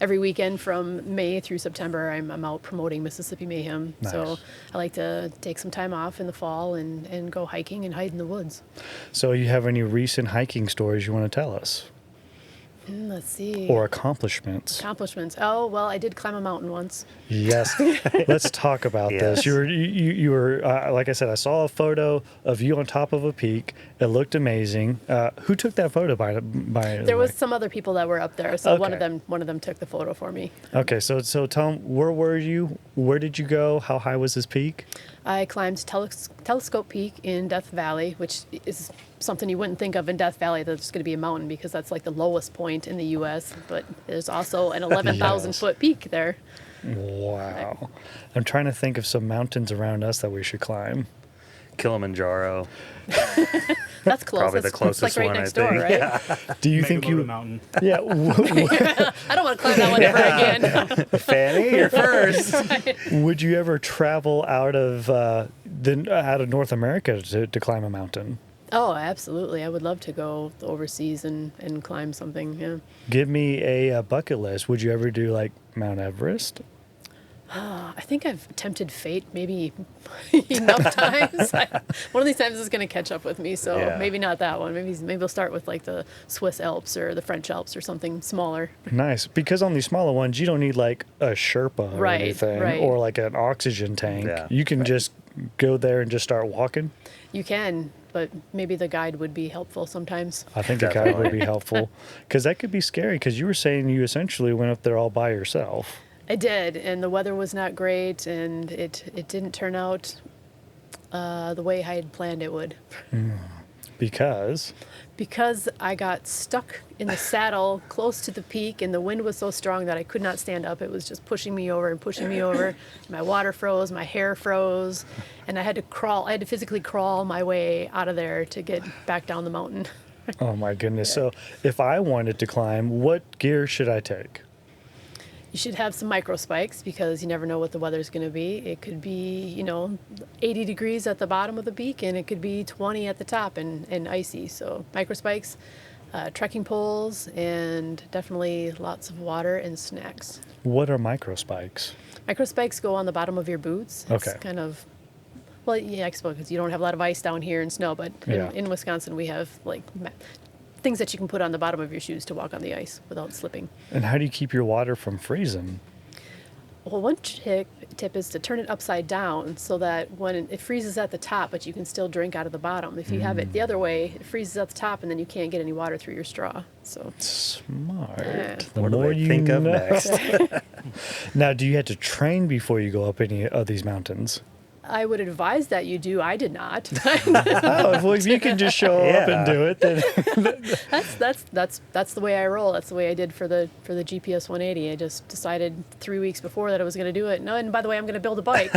every weekend from May through September, I'm out promoting Mississippi Mayhem. Nice. So I like to take some time off in the fall and go hiking and hide in the woods. So you have any recent hiking stories you want to tell us? Let's see. Or accomplishments? Accomplishments. Oh, well, I did climb a mountain once. Yes. Let's talk about this. Yes. You were like I said, I saw a photo of you on top of a peak. It looked amazing. Who took that photo by There was some other people that were up there, so one of Okay. them took the photo for me. Okay, so tell them, where were you? Where did you go? How high was this peak? I climbed Telescope Peak in Death Valley, which is something you wouldn't think of in Death Valley, that there's going to be a mountain, because that's like the lowest point in the U.S., but there's also an 11,000 Yes. foot peak there. Wow. I'm trying to think of some mountains around us that we should climb. Kilimanjaro. That's close. Probably the That's closest like right one, I next door, think. right? Yeah. Do you think Megaloda you... Mountain. Yeah. I don't want to climb that one ever again. Fanny, you're first. Would you ever travel out of North America to climb a mountain? Oh, absolutely. I would love to go overseas and climb something, yeah. Give me a bucket list. Would you ever do like Mount Everest? I think I've tempted fate maybe enough times. One of these times is going to catch up with me, so Yeah. maybe not that one. Maybe we'll start with like the Swiss Alps or the French Alps or something smaller. Nice, because on these smaller ones, you don't need like a Sherpa or Right, anything, right. or like an oxygen tank. Yeah. You can just go there and just start walking. You can, but maybe the guide would be helpful sometimes. I think a guide would be helpful, because that could be scary. Because you were saying you essentially went up there all by yourself. I did, and the weather was not great, and it didn't turn out the way I had planned it would. Because I got stuck in the saddle close to the peak, and the wind was so strong that I could not stand up. It was just pushing me over and pushing me over. My water froze, my hair froze, and I had to physically crawl my way out of there to get back down the mountain. oh my goodness. So if I wanted to climb, what gear should I take? You should have some micro spikes, because you never know what the weather's going to be. It could be, 80 degrees at the bottom of the peak, and it could be 20 at the top and icy. So micro spikes, trekking poles, and definitely lots of water and snacks. What are micro spikes? Micro spikes go on the bottom of your boots. It's Okay. kind of, well, yeah, I suppose because you don't have a lot of ice down here and snow, but Yeah. in Wisconsin we have like things that you can put on the bottom of your shoes to walk on the ice without slipping. And how do you keep your water from freezing? Well, one tip is to turn it upside down so that when it freezes at the top, but you can still drink out of the bottom. If you have it the other way, it freezes at the top, and then you can't get any water through your straw. So Smart. Yeah. The What do more they you think of know. next? Now, do you have to train before you go up any of these mountains? I would advise that you do. I did not. Oh, well, if you can just show up and Yeah. do it, then That's the way I roll. That's the way I did for the GPS180. I just decided 3 weeks before that I was going to do it. No, and by the way, I'm going to build a bike.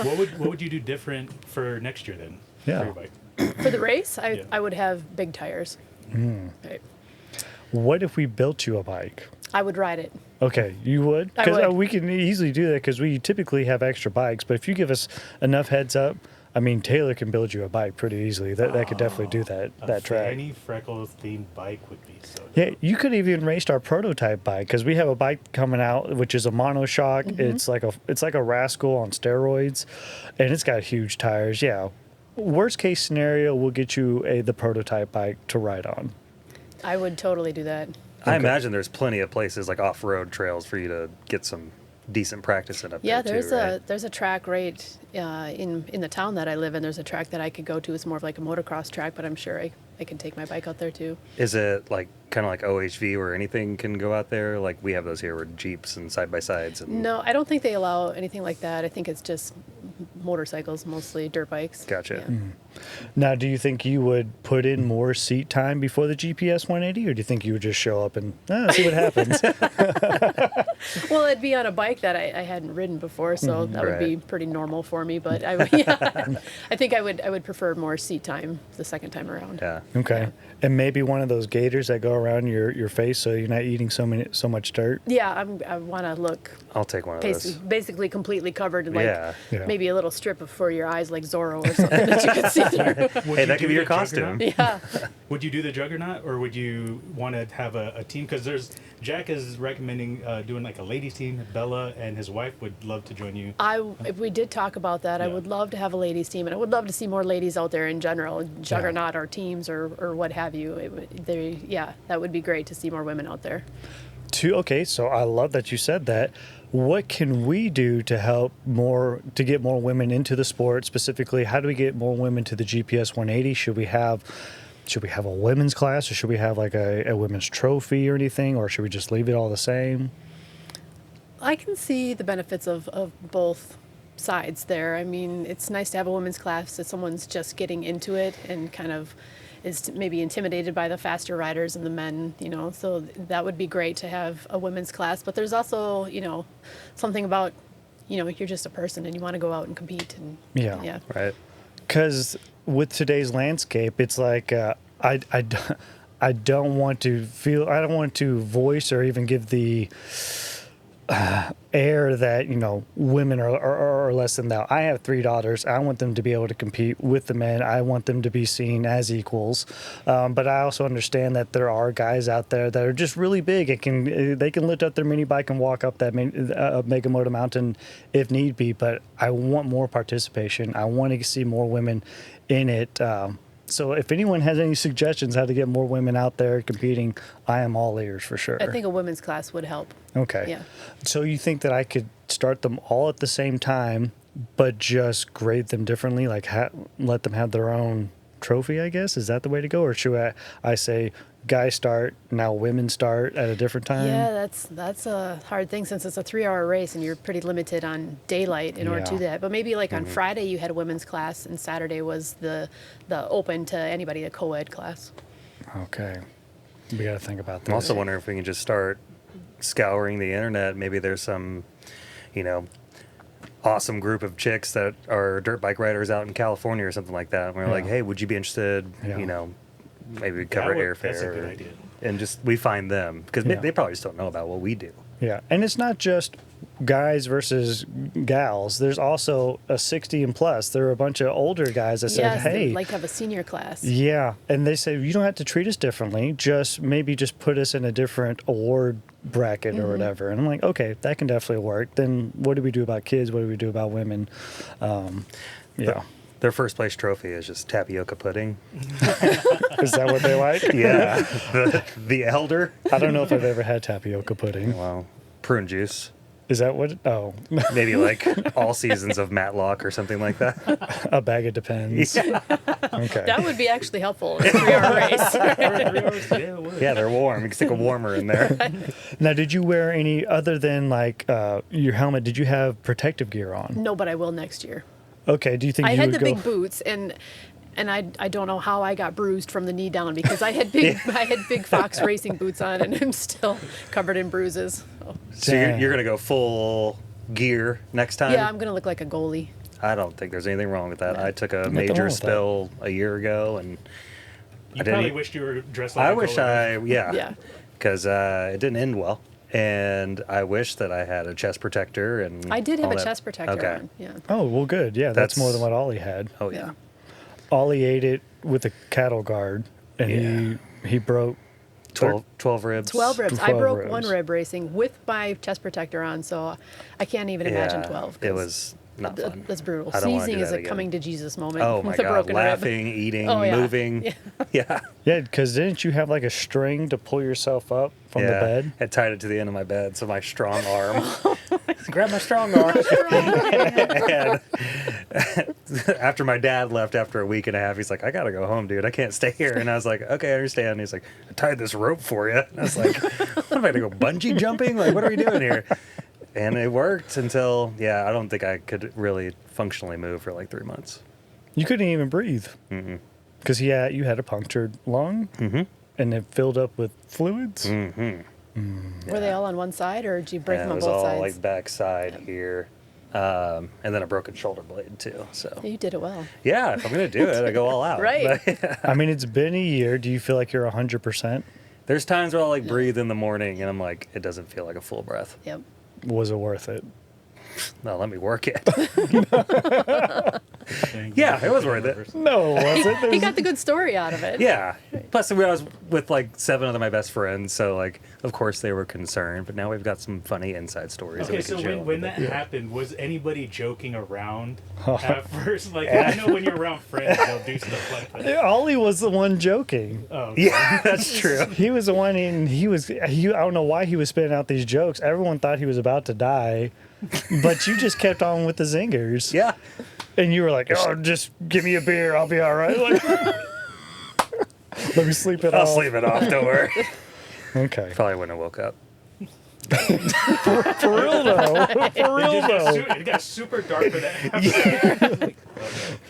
What would you do different for next year then? Yeah. For your bike? For the race, Yeah. I would have big tires. Right. what if we built you a bike? I would ride it. Okay, you would? I Because would. we can easily do that, because we typically have extra bikes. But if you give us enough heads up, I mean, Taylor can build you a bike pretty easily. That could definitely do that track. Fanny Freckles themed bike would be so. Yeah, you could even race our prototype bike, because we have a bike coming out which is a monoshock. Mm-hmm. It's like a Rascal on steroids, and it's got huge tires. Yeah, worst case scenario, we'll get you the prototype bike to ride on. I would totally do that. I imagine there's plenty of places like off-road trails for you to get some decent practice in up Yeah, there too, right? there's a track right in the town that I live in. There's a track that I could go to. It's more of like a motocross track, but I'm sure I can take my bike out there too. Is it like kind of like OHV where anything can go out there? Like we have those here with Jeeps and side-by-sides. And No, I don't think they allow anything like that. I think it's just motorcycles, mostly dirt bikes. Gotcha. Yeah. Now, do you think you would put in more seat time before the GPS 180, or do you think you would just show up and see what happens? Well, it'd be on a bike that I hadn't ridden before, so that would be pretty normal for me. But I would, I think I would prefer more seat time the second time around. Yeah. Okay. Yeah. And maybe one of those gaiters that go around your face so you're not eating so much dirt. Yeah, I want to look I'll take one of those. basically completely covered, like Yeah. maybe a little strip for your eyes, like Zorro or something that you could see through. Hey, that could be your costume. Yeah. Would you do the Juggernaut, or would you want to have a team? Because Jack is recommending doing like a ladies team. Bella and his wife would love to join you. If we did talk about that, I would love to have a ladies team, and I would love to see more ladies out there in general, Juggernaut or teams or what have you. That would be great to see more women out there. Okay, so I love that you said that. What can we do to help get more women into the sport? Specifically, how do we get more women to the GPS 180? Should we have a women's class, or should we have like a women's trophy or anything, or should we just leave it all the same? I can see the benefits of both sides there. I mean, it's nice to have a women's class if someone's just getting into it and kind of is maybe intimidated by the faster riders and the men, so that would be great to have a women's class. But there's also, something about, you're just a person and you want to go out and compete. And yeah. Right. Because with today's landscape, it's like I don't want to voice or even give the air that women are less than thou. I have 3 daughters. I want them to be able to compete with the men. I want them to be seen as equals. But I also understand that there are guys out there that are just really big and they can lift up their mini bike and walk up that Mega Moto mountain if need be. But I want more participation. I want to see more women in it. So if anyone has any suggestions how to get more women out there competing, I am all ears for sure. I think a women's class would help. Okay. Yeah. So you think that I could start them all at the same time, but just grade them differently, like let them have their own trophy, I guess? Is that the way to go? Or should I say guys start, now women start at a different time? Yeah, that's a hard thing since it's a 3-hour race and you're pretty limited on daylight in order to do that. But maybe like on Friday you had a women's class and Saturday was the open to anybody, a co-ed class. Okay. We got to think about that. I'm also wondering if we can just start scouring the internet. Maybe there's some, awesome group of chicks that are dirt bike riders out in California or something like that. And we're like, hey, would you be interested, maybe cover airfare. That's a good idea. And just we find them because they probably just don't know about what we do. Yeah, and it's not just guys versus gals. There's also a 60 and plus. There are a bunch of older guys that said, hey, they'd like to have a senior class. Yeah, and they say you don't have to treat us differently. Just put us in a different award bracket or whatever. And I'm like, okay, that can definitely work. Then what do we do about kids? What do we do about women? Their first place trophy is just tapioca pudding. Is that what they like? Yeah, the elder. I don't know if I've ever had tapioca pudding. Well, prune juice. Is that what? Oh, Maybe like all seasons of Matlock or something like that. a bag of Depends. Yeah. Okay. That would be actually helpful in a 3-hour race. Yeah, they're warm. You can stick a warmer in there. Now, did you wear any other than like your helmet? Did you have protective gear on? No, but I will next year. Okay. Do you think I you had would the go? big boots and I don't know how I got bruised from the knee down because I had big Fox racing boots on and I'm still covered in bruises. So you're going to go full gear next time? Yeah, I'm gonna look like a goalie. I don't think there's anything wrong with that. No. I took a Nothing major wrong with spill a year ago, and You probably wished you were dressed like I a wish goalie. Yeah. because it didn't end well, and I wish that I had a chest protector and. I did have all a that. chest protector Okay. on. Yeah. Oh well, good. Yeah, that's more than what Ollie had. Oh yeah. Ollie ate it with a cattle guard, and he broke 12 ribs. 12 ribs. 12 I broke ribs. 1 rib racing with my chest protector on, so I can't even imagine 12. It was not fun. That's brutal. I don't wanna do Sneezing is that a again. coming to Jesus moment. Oh my with a god! broken rib. Laughing, eating, Oh, yeah. moving. Yeah. Yeah. Yeah, because didn't you have like a string to pull yourself up from the bed? I tied it to the end of my bed, so my strong arm. Grab my strong arm. And after my dad left after a week and a half, he's like, I gotta go home, dude. I can't stay here. And I was like, okay, I understand. And he's like, I tied this rope for you. And I was like, what am I gonna go bungee jumping? Like, what are we doing here? And it worked until, I don't think I could really functionally move for like 3 months. You couldn't even breathe because you had a punctured lung, and it filled up with fluids. Were they all on one side, or did you break Yeah, them it on was both all sides? like backside here. And then a broken shoulder blade too. So You did it well. yeah, if I'm gonna do it, I go all out. Right. But, I mean, it's been a year. Do you feel like you're 100%? there's times where I'll like breathe in the morning and I'm like, it doesn't feel like a full breath. Yep. Was it worth it? No, let me work it. Dang, Yeah, it was worth it. No, was it? He got the good story out of it. Yeah. Plus, I was with like 7 of my best friends, so like, of course they were concerned. But now we've got some funny inside stories. Okay, that so we can share. when that happened, was anybody joking around at first? Like, I know when you're around friends, they'll do stuff like that. Ollie was the one joking. Oh, Yeah, that's true. He was the one, and I don't know why he was spitting out these jokes. Everyone thought he was about to die, but you just kept on with the zingers. Yeah. And you were like, oh, just give me a beer. I'll be all right. Like, let me sleep it I'll off. sleep it off. Don't worry. Okay. Probably wouldn't have woke up. For real, though. For real, though. It got super dark for that.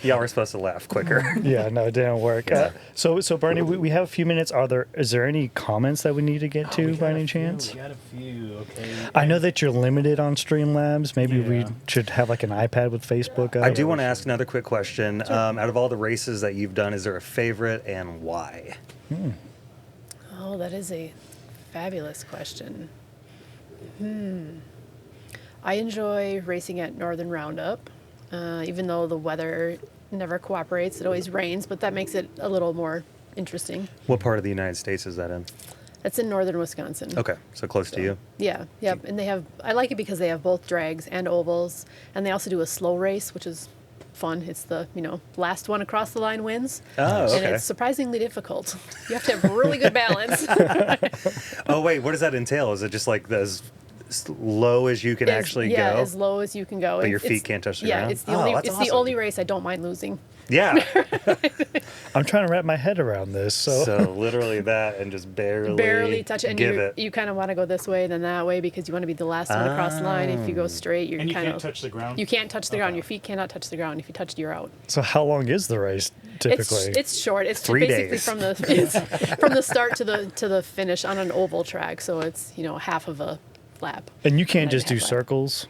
Y'all were supposed to laugh quicker. Yeah, no, it didn't work. So Bernie, we have a few minutes. Is there any comments that we need to get to by any chance? We got a few, okay. I know that you're limited on Streamlabs. Maybe we Yeah. should have like an iPad with Facebook. I do want to ask another quick question. Out of all the races that you've done, is there a favorite and why? Oh, that is a fabulous question. I enjoy racing at Northern Roundup, even though the weather never cooperates. It always rains, but that makes it a little more interesting. What part of the United States is that in? That's in northern Wisconsin. Okay, so close to you. Yeah, yep. And I like it because they have both drags and ovals, and they also do a slow race, which is fun. It's the, last one across the line wins. Oh, okay. And it's surprisingly difficult. You have to have really good balance. Oh, wait, what does that entail? Is it just like as low as you can actually yeah, go? as low as you can go. But And your feet can't touch the yeah, ground? it's the Oh, only that's it's awesome. the only race I don't mind losing. Yeah. I'm trying to wrap my head around this. So literally that and just barely touch it. And give it. you kind of want to go this way than that way because you want to be the last one across the line. If you go straight, you're And you kind can't of touch the ground? You can't touch the ground. Okay. Your feet cannot touch the ground. If you touch, you're out. So how long is the race typically? It's short. It's 3 basically days. from the start to the finish on an oval track. So it's half of a lap. And you can't Maybe just do half lap. circles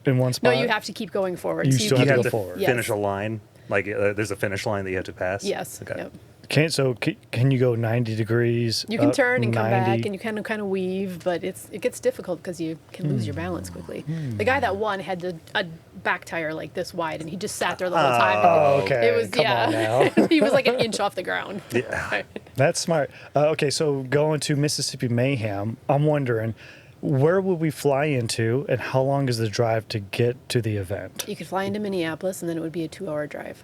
in one No, spot? you have to keep going forward. You So still You have to have go to forward. Yes. finish a line? Like there's a finish line that you have to pass? Yes. Okay. Yep. Can you go 90 degrees? You can up, turn and come 90? back, and you kind of weave, but it gets difficult because you can lose your balance quickly. The guy that won had a back tire like this wide, and he just sat there the whole time. Oh, okay. It was Come on now. he was like an inch off the ground. Yeah. That's smart. Okay, so going to Mississippi Mayhem, I'm wondering, where would we fly into, and how long is the drive to get to the event? You could fly into Minneapolis, and then it would be a 2-hour drive.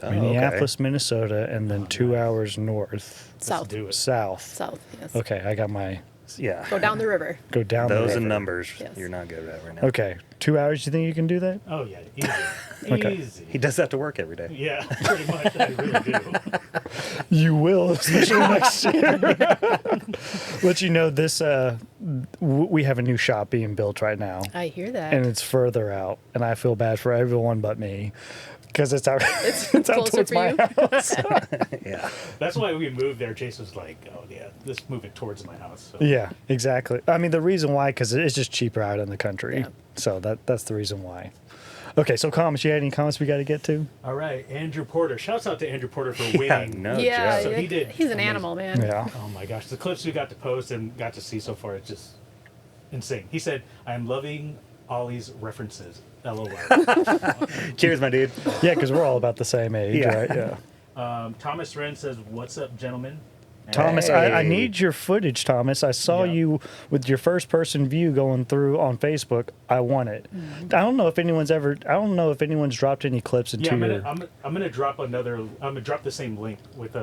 Oh, Minneapolis, Minnesota, and then 2 hours north, South. do it. south. South, yes. Okay, I got my Yeah. Go down the river. go down Those the and river. numbers Yes. you're not good at right now. Okay, 2 hours. You think you can do that? Oh, yeah, easy. Okay. Easy. He does that to work every day. Yeah, pretty much. I really do. You will, especially next year. Let you know this. We have a new shop being built right now, I hear that. and it's further out, and I feel bad for everyone but me because it's out. It's it's out closer towards for my you. house. Yeah. That's why we moved there. Jason was like, oh, yeah, let's move it towards my house. So. Yeah, exactly. I mean, the reason why, because it's just cheaper out in the country. Yeah. So that's the reason why. Okay, so comments. You had any comments we got to get to? All right, Andrew Porter. Shouts out to Andrew Porter for Yeah, winning. no yeah, joke. So he did he's an amazing. animal, man. Yeah. Oh my gosh, the clips we got to post and got to see so far, it's just insane. He said, I am loving Ollie's references. LOL. Cheers, my dude. Yeah, because we're all about the same age, Yeah. right? Yeah. Thomas Wren says, what's up, gentlemen? Thomas, I Hey. need your footage, Thomas. I saw Yeah. you with your first person view going through on Facebook. I want it. I don't know if anyone's dropped any clips into Yeah, your. I'm gonna drop the same link with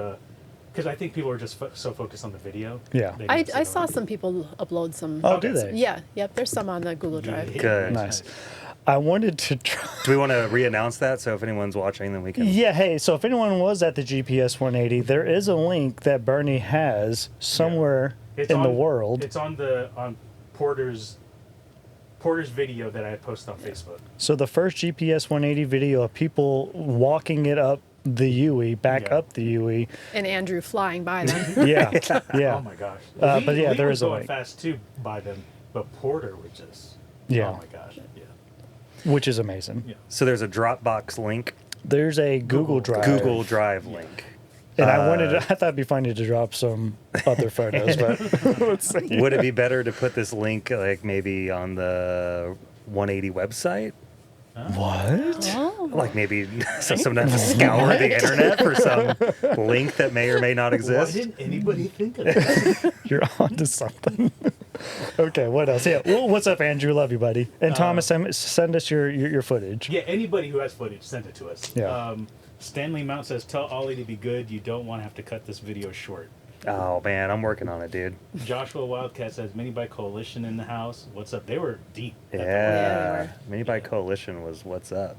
because I think people are just so focused on the video. Yeah. they I didn't see the saw audio. some people upload some. Oh, Okay, do so- they? Yeah, yep. There's some on the Google Drive. Good. Nice. I wanted to try. Do we want to re-announce that? So if anyone's watching, then we can. Yeah, hey, so if anyone was at the GPS 180, there is a link that Bernie has somewhere It's in the on- world. It's on Porter's video that I had posted on Facebook. So the first GPS 180 video of people walking it up the Yui, back Yeah. up the Yui. And Andrew flying by them. Yeah, yeah. Oh my gosh. But yeah, there was is a going link. fast too by them, but Porter was just. Yeah. Oh my gosh. Yeah. Which is amazing. Yeah. So there's a Dropbox link, There's a Google Drive. Google Drive link. And I thought it'd be funny to drop some other photos, but let's see. Would it be better to put this link like maybe on the 180 website? What? Oh. Like maybe so someone has to scour the internet for some link that may or may not Why exist. didn't anybody think of that? You're onto something. Okay, what else? Yeah. Well, what's up, Andrew? Love you, buddy. And Thomas, send us your footage. Yeah, anybody who has footage, send it to us. Yeah. Stanley Mount says, tell Ollie to be good. You don't want to have to cut this video short. Oh man, I'm working on it, dude. Joshua Wildcat says, Minibike Coalition in the house. What's up? They were deep. Yeah, Minibike Coalition was what's up.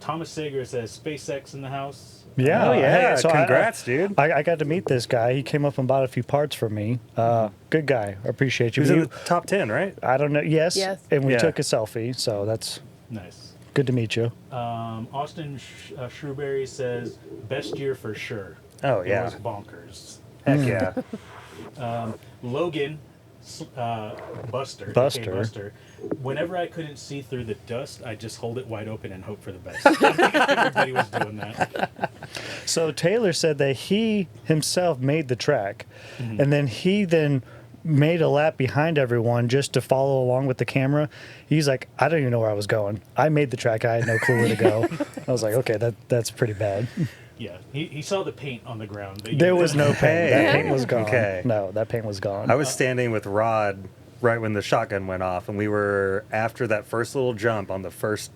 Thomas Sager says, SpaceX in the house. Yeah. Oh yeah, Hey, so congrats, dude. I got to meet this guy. He came up and bought a few parts for me. Good guy. I appreciate He you. was in the top 10, right? I don't know. Yes. Yes. And we Yeah. took a selfie, so that's Nice. good to meet you. Austin Shrewberry says, best year for sure. Oh It yeah, was bonkers. heck yeah. Logan Buster. Buster. aka Buster. Whenever I couldn't see through the dust, I just hold it wide open and hope for the best. I think everybody was doing that. So Taylor said that he himself made the track, and then he made a lap behind everyone just to follow along with the camera. He's like, I don't even know where I was going. I made the track. I had no clue where to go. I was like, okay, that's pretty bad. Yeah, he saw the paint on the ground. There was no paint. That Hey. paint was gone. Okay. No, that paint was gone. I was standing with Rod right when the shotgun went off, and we were after that first little jump on the first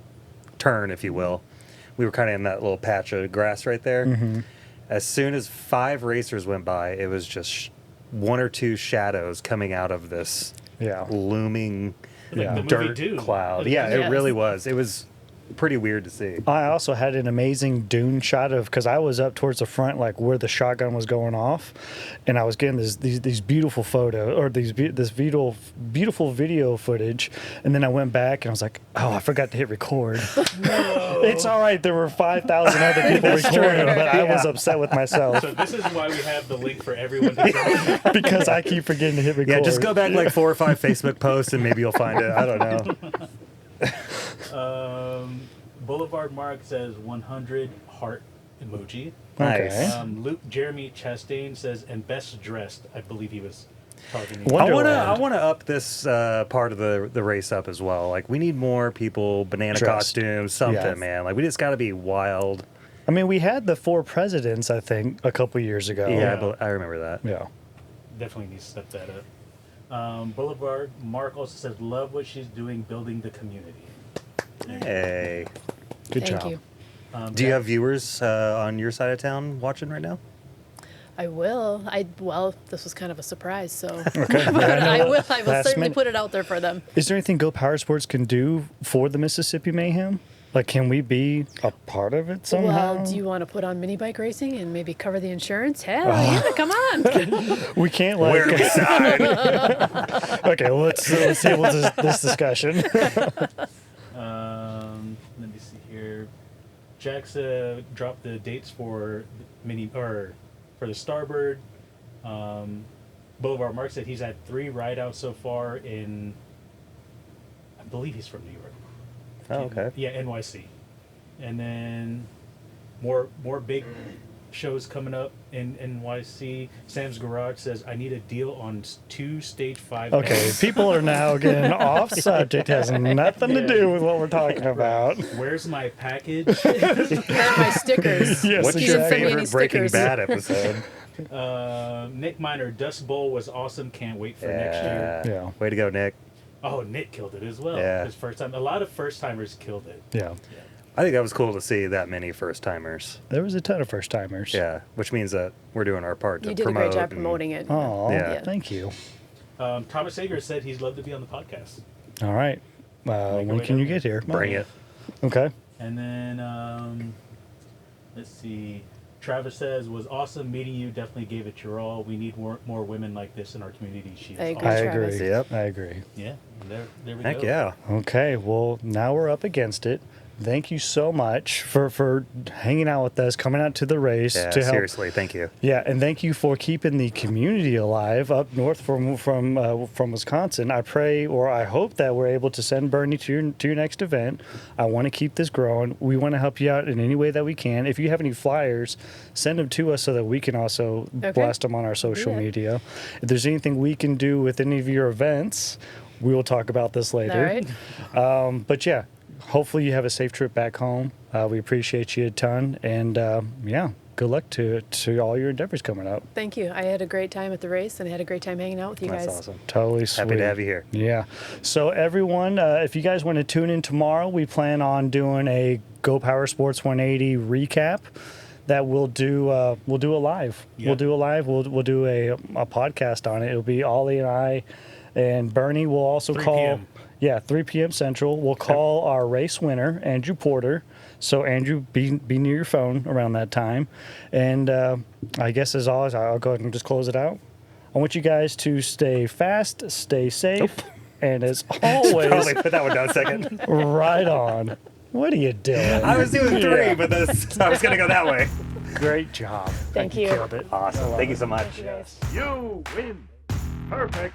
turn, if you will. We were kind of in that little patch of grass right there. As soon as 5 racers went by, it was just one or two shadows coming out of this Yeah. looming Like Yeah. the movie dirt Dune. cloud. Yeah, it Yes. really was. It was pretty weird to see. I also had an amazing dune shot of, because I was up towards the front, like where the shotgun was going off, and I was getting these beautiful photo or this beautiful video footage, and then I went back and I was like, oh, I forgot to hit record. It's all right. There were 5,000 other people recording, but I was upset with myself So this is why we have the link for everyone to join. because I keep forgetting to hit record. Yeah, just go back like 4 or 5 Facebook posts and maybe you'll find it. I don't know. Boulevard Mark says 100 heart emoji. Okay. Nice. Luke Jeremy Chastain says, and best dressed. I believe he was targeting. What? I Wonderland. want to up this part of the race up as well. Like we need more people, banana Dressed. costumes, something, Yeah. man. Like we just got to be wild. I mean, we had the 4 presidents, I think, a couple years ago. Yeah, I remember that. Yeah. Definitely need to step that up. Boulevard Mark also says, love what she's doing, building the community. Hey, Good Thank job. you. do you have viewers on your side of town watching right now? I will. Well, this was kind of a surprise, so Okay. but I will Last certainly minute. put it out there for them. Is there anything GoPowerSports can do for the Mississippi Mayhem? Like, can we be a part of it somehow? Well, do you want to put on mini bike racing and maybe cover the insurance? Hell yeah, come on. We can't like. Where do we sign? Okay, well, let's table this discussion. Let me see here. Jax dropped the dates for for the Starbird. Boulevard Mark said he's had 3 ride-outs so far in. I believe he's from New York. Oh, okay. Yeah, NYC, and then more big shows coming up in NYC. Sam's Garage says I need a deal on 2 stage 5. Okay, people are now getting off subject. Has nothing to do with what we're talking about. Where's my package? Where are my stickers? Yes, What's You your didn't send me any favorite Breaking stickers. Bad episode? Nick Miner, Dust Bowl was awesome. Can't wait for next year. Yeah. Way to go, Nick. Oh, Nick killed it as well. Yeah. His first time. A lot of first timers killed it. Yeah. I think that was cool to see that many first timers. There was a ton of first timers. Yeah, which means that we're doing our part to You did a promote. great job and- promoting it. Oh, Yeah. thank you. Thomas Sager said he's loved to be on the podcast. All right. When can you get here? Bring it. Okay. And then, let's see. Travis says, was awesome meeting you. Definitely gave it your all. We need more women like this in our community. She is I agree. awesome. I Travis. agree. Yep. I agree. Yeah. there we Heck go. yeah. Okay, well, now we're up against it. Thank you so much for hanging out with us, coming out to the race Yeah, to help. seriously, thank you. Yeah, and thank you for keeping the community alive up north from Wisconsin. I pray or I hope that we're able to send Bernie to your next event. I want to keep this growing. We want to help you out in any way that we can. If you have any flyers, send them to us so that we can also blast them on our social media. If there's anything we can do with any of your events, we will talk about this later. All right. But yeah. Hopefully you have a safe trip back home. We appreciate you a ton, and yeah, good luck to all your endeavors coming up. Thank you. I had a great time at the race, and I had a great time hanging out with you That's guys. awesome. Totally sweet. Happy to have you here. Yeah. So everyone, if you guys want to tune in tomorrow, we plan on doing a GoPowerSports 180 recap. That we'll do a live. Yeah. We'll do a live. We'll do a podcast on it. It'll be Ollie and I, and Bernie will also 3 call. p.m. Yeah, 3 p.m. Central. We'll call our race winner, Andrew Porter. So, Andrew, be near your phone around that time. And I guess, as always, I'll go ahead and just close it out. I want you guys to stay fast, stay safe, and as always, Probably put that one down a second. right on. What are you doing? I was doing 3, Yeah. but I was going to go that way. Great job. Thank you. Killed it. Awesome. Thank you so much. Thank you guys. You win. Perfect.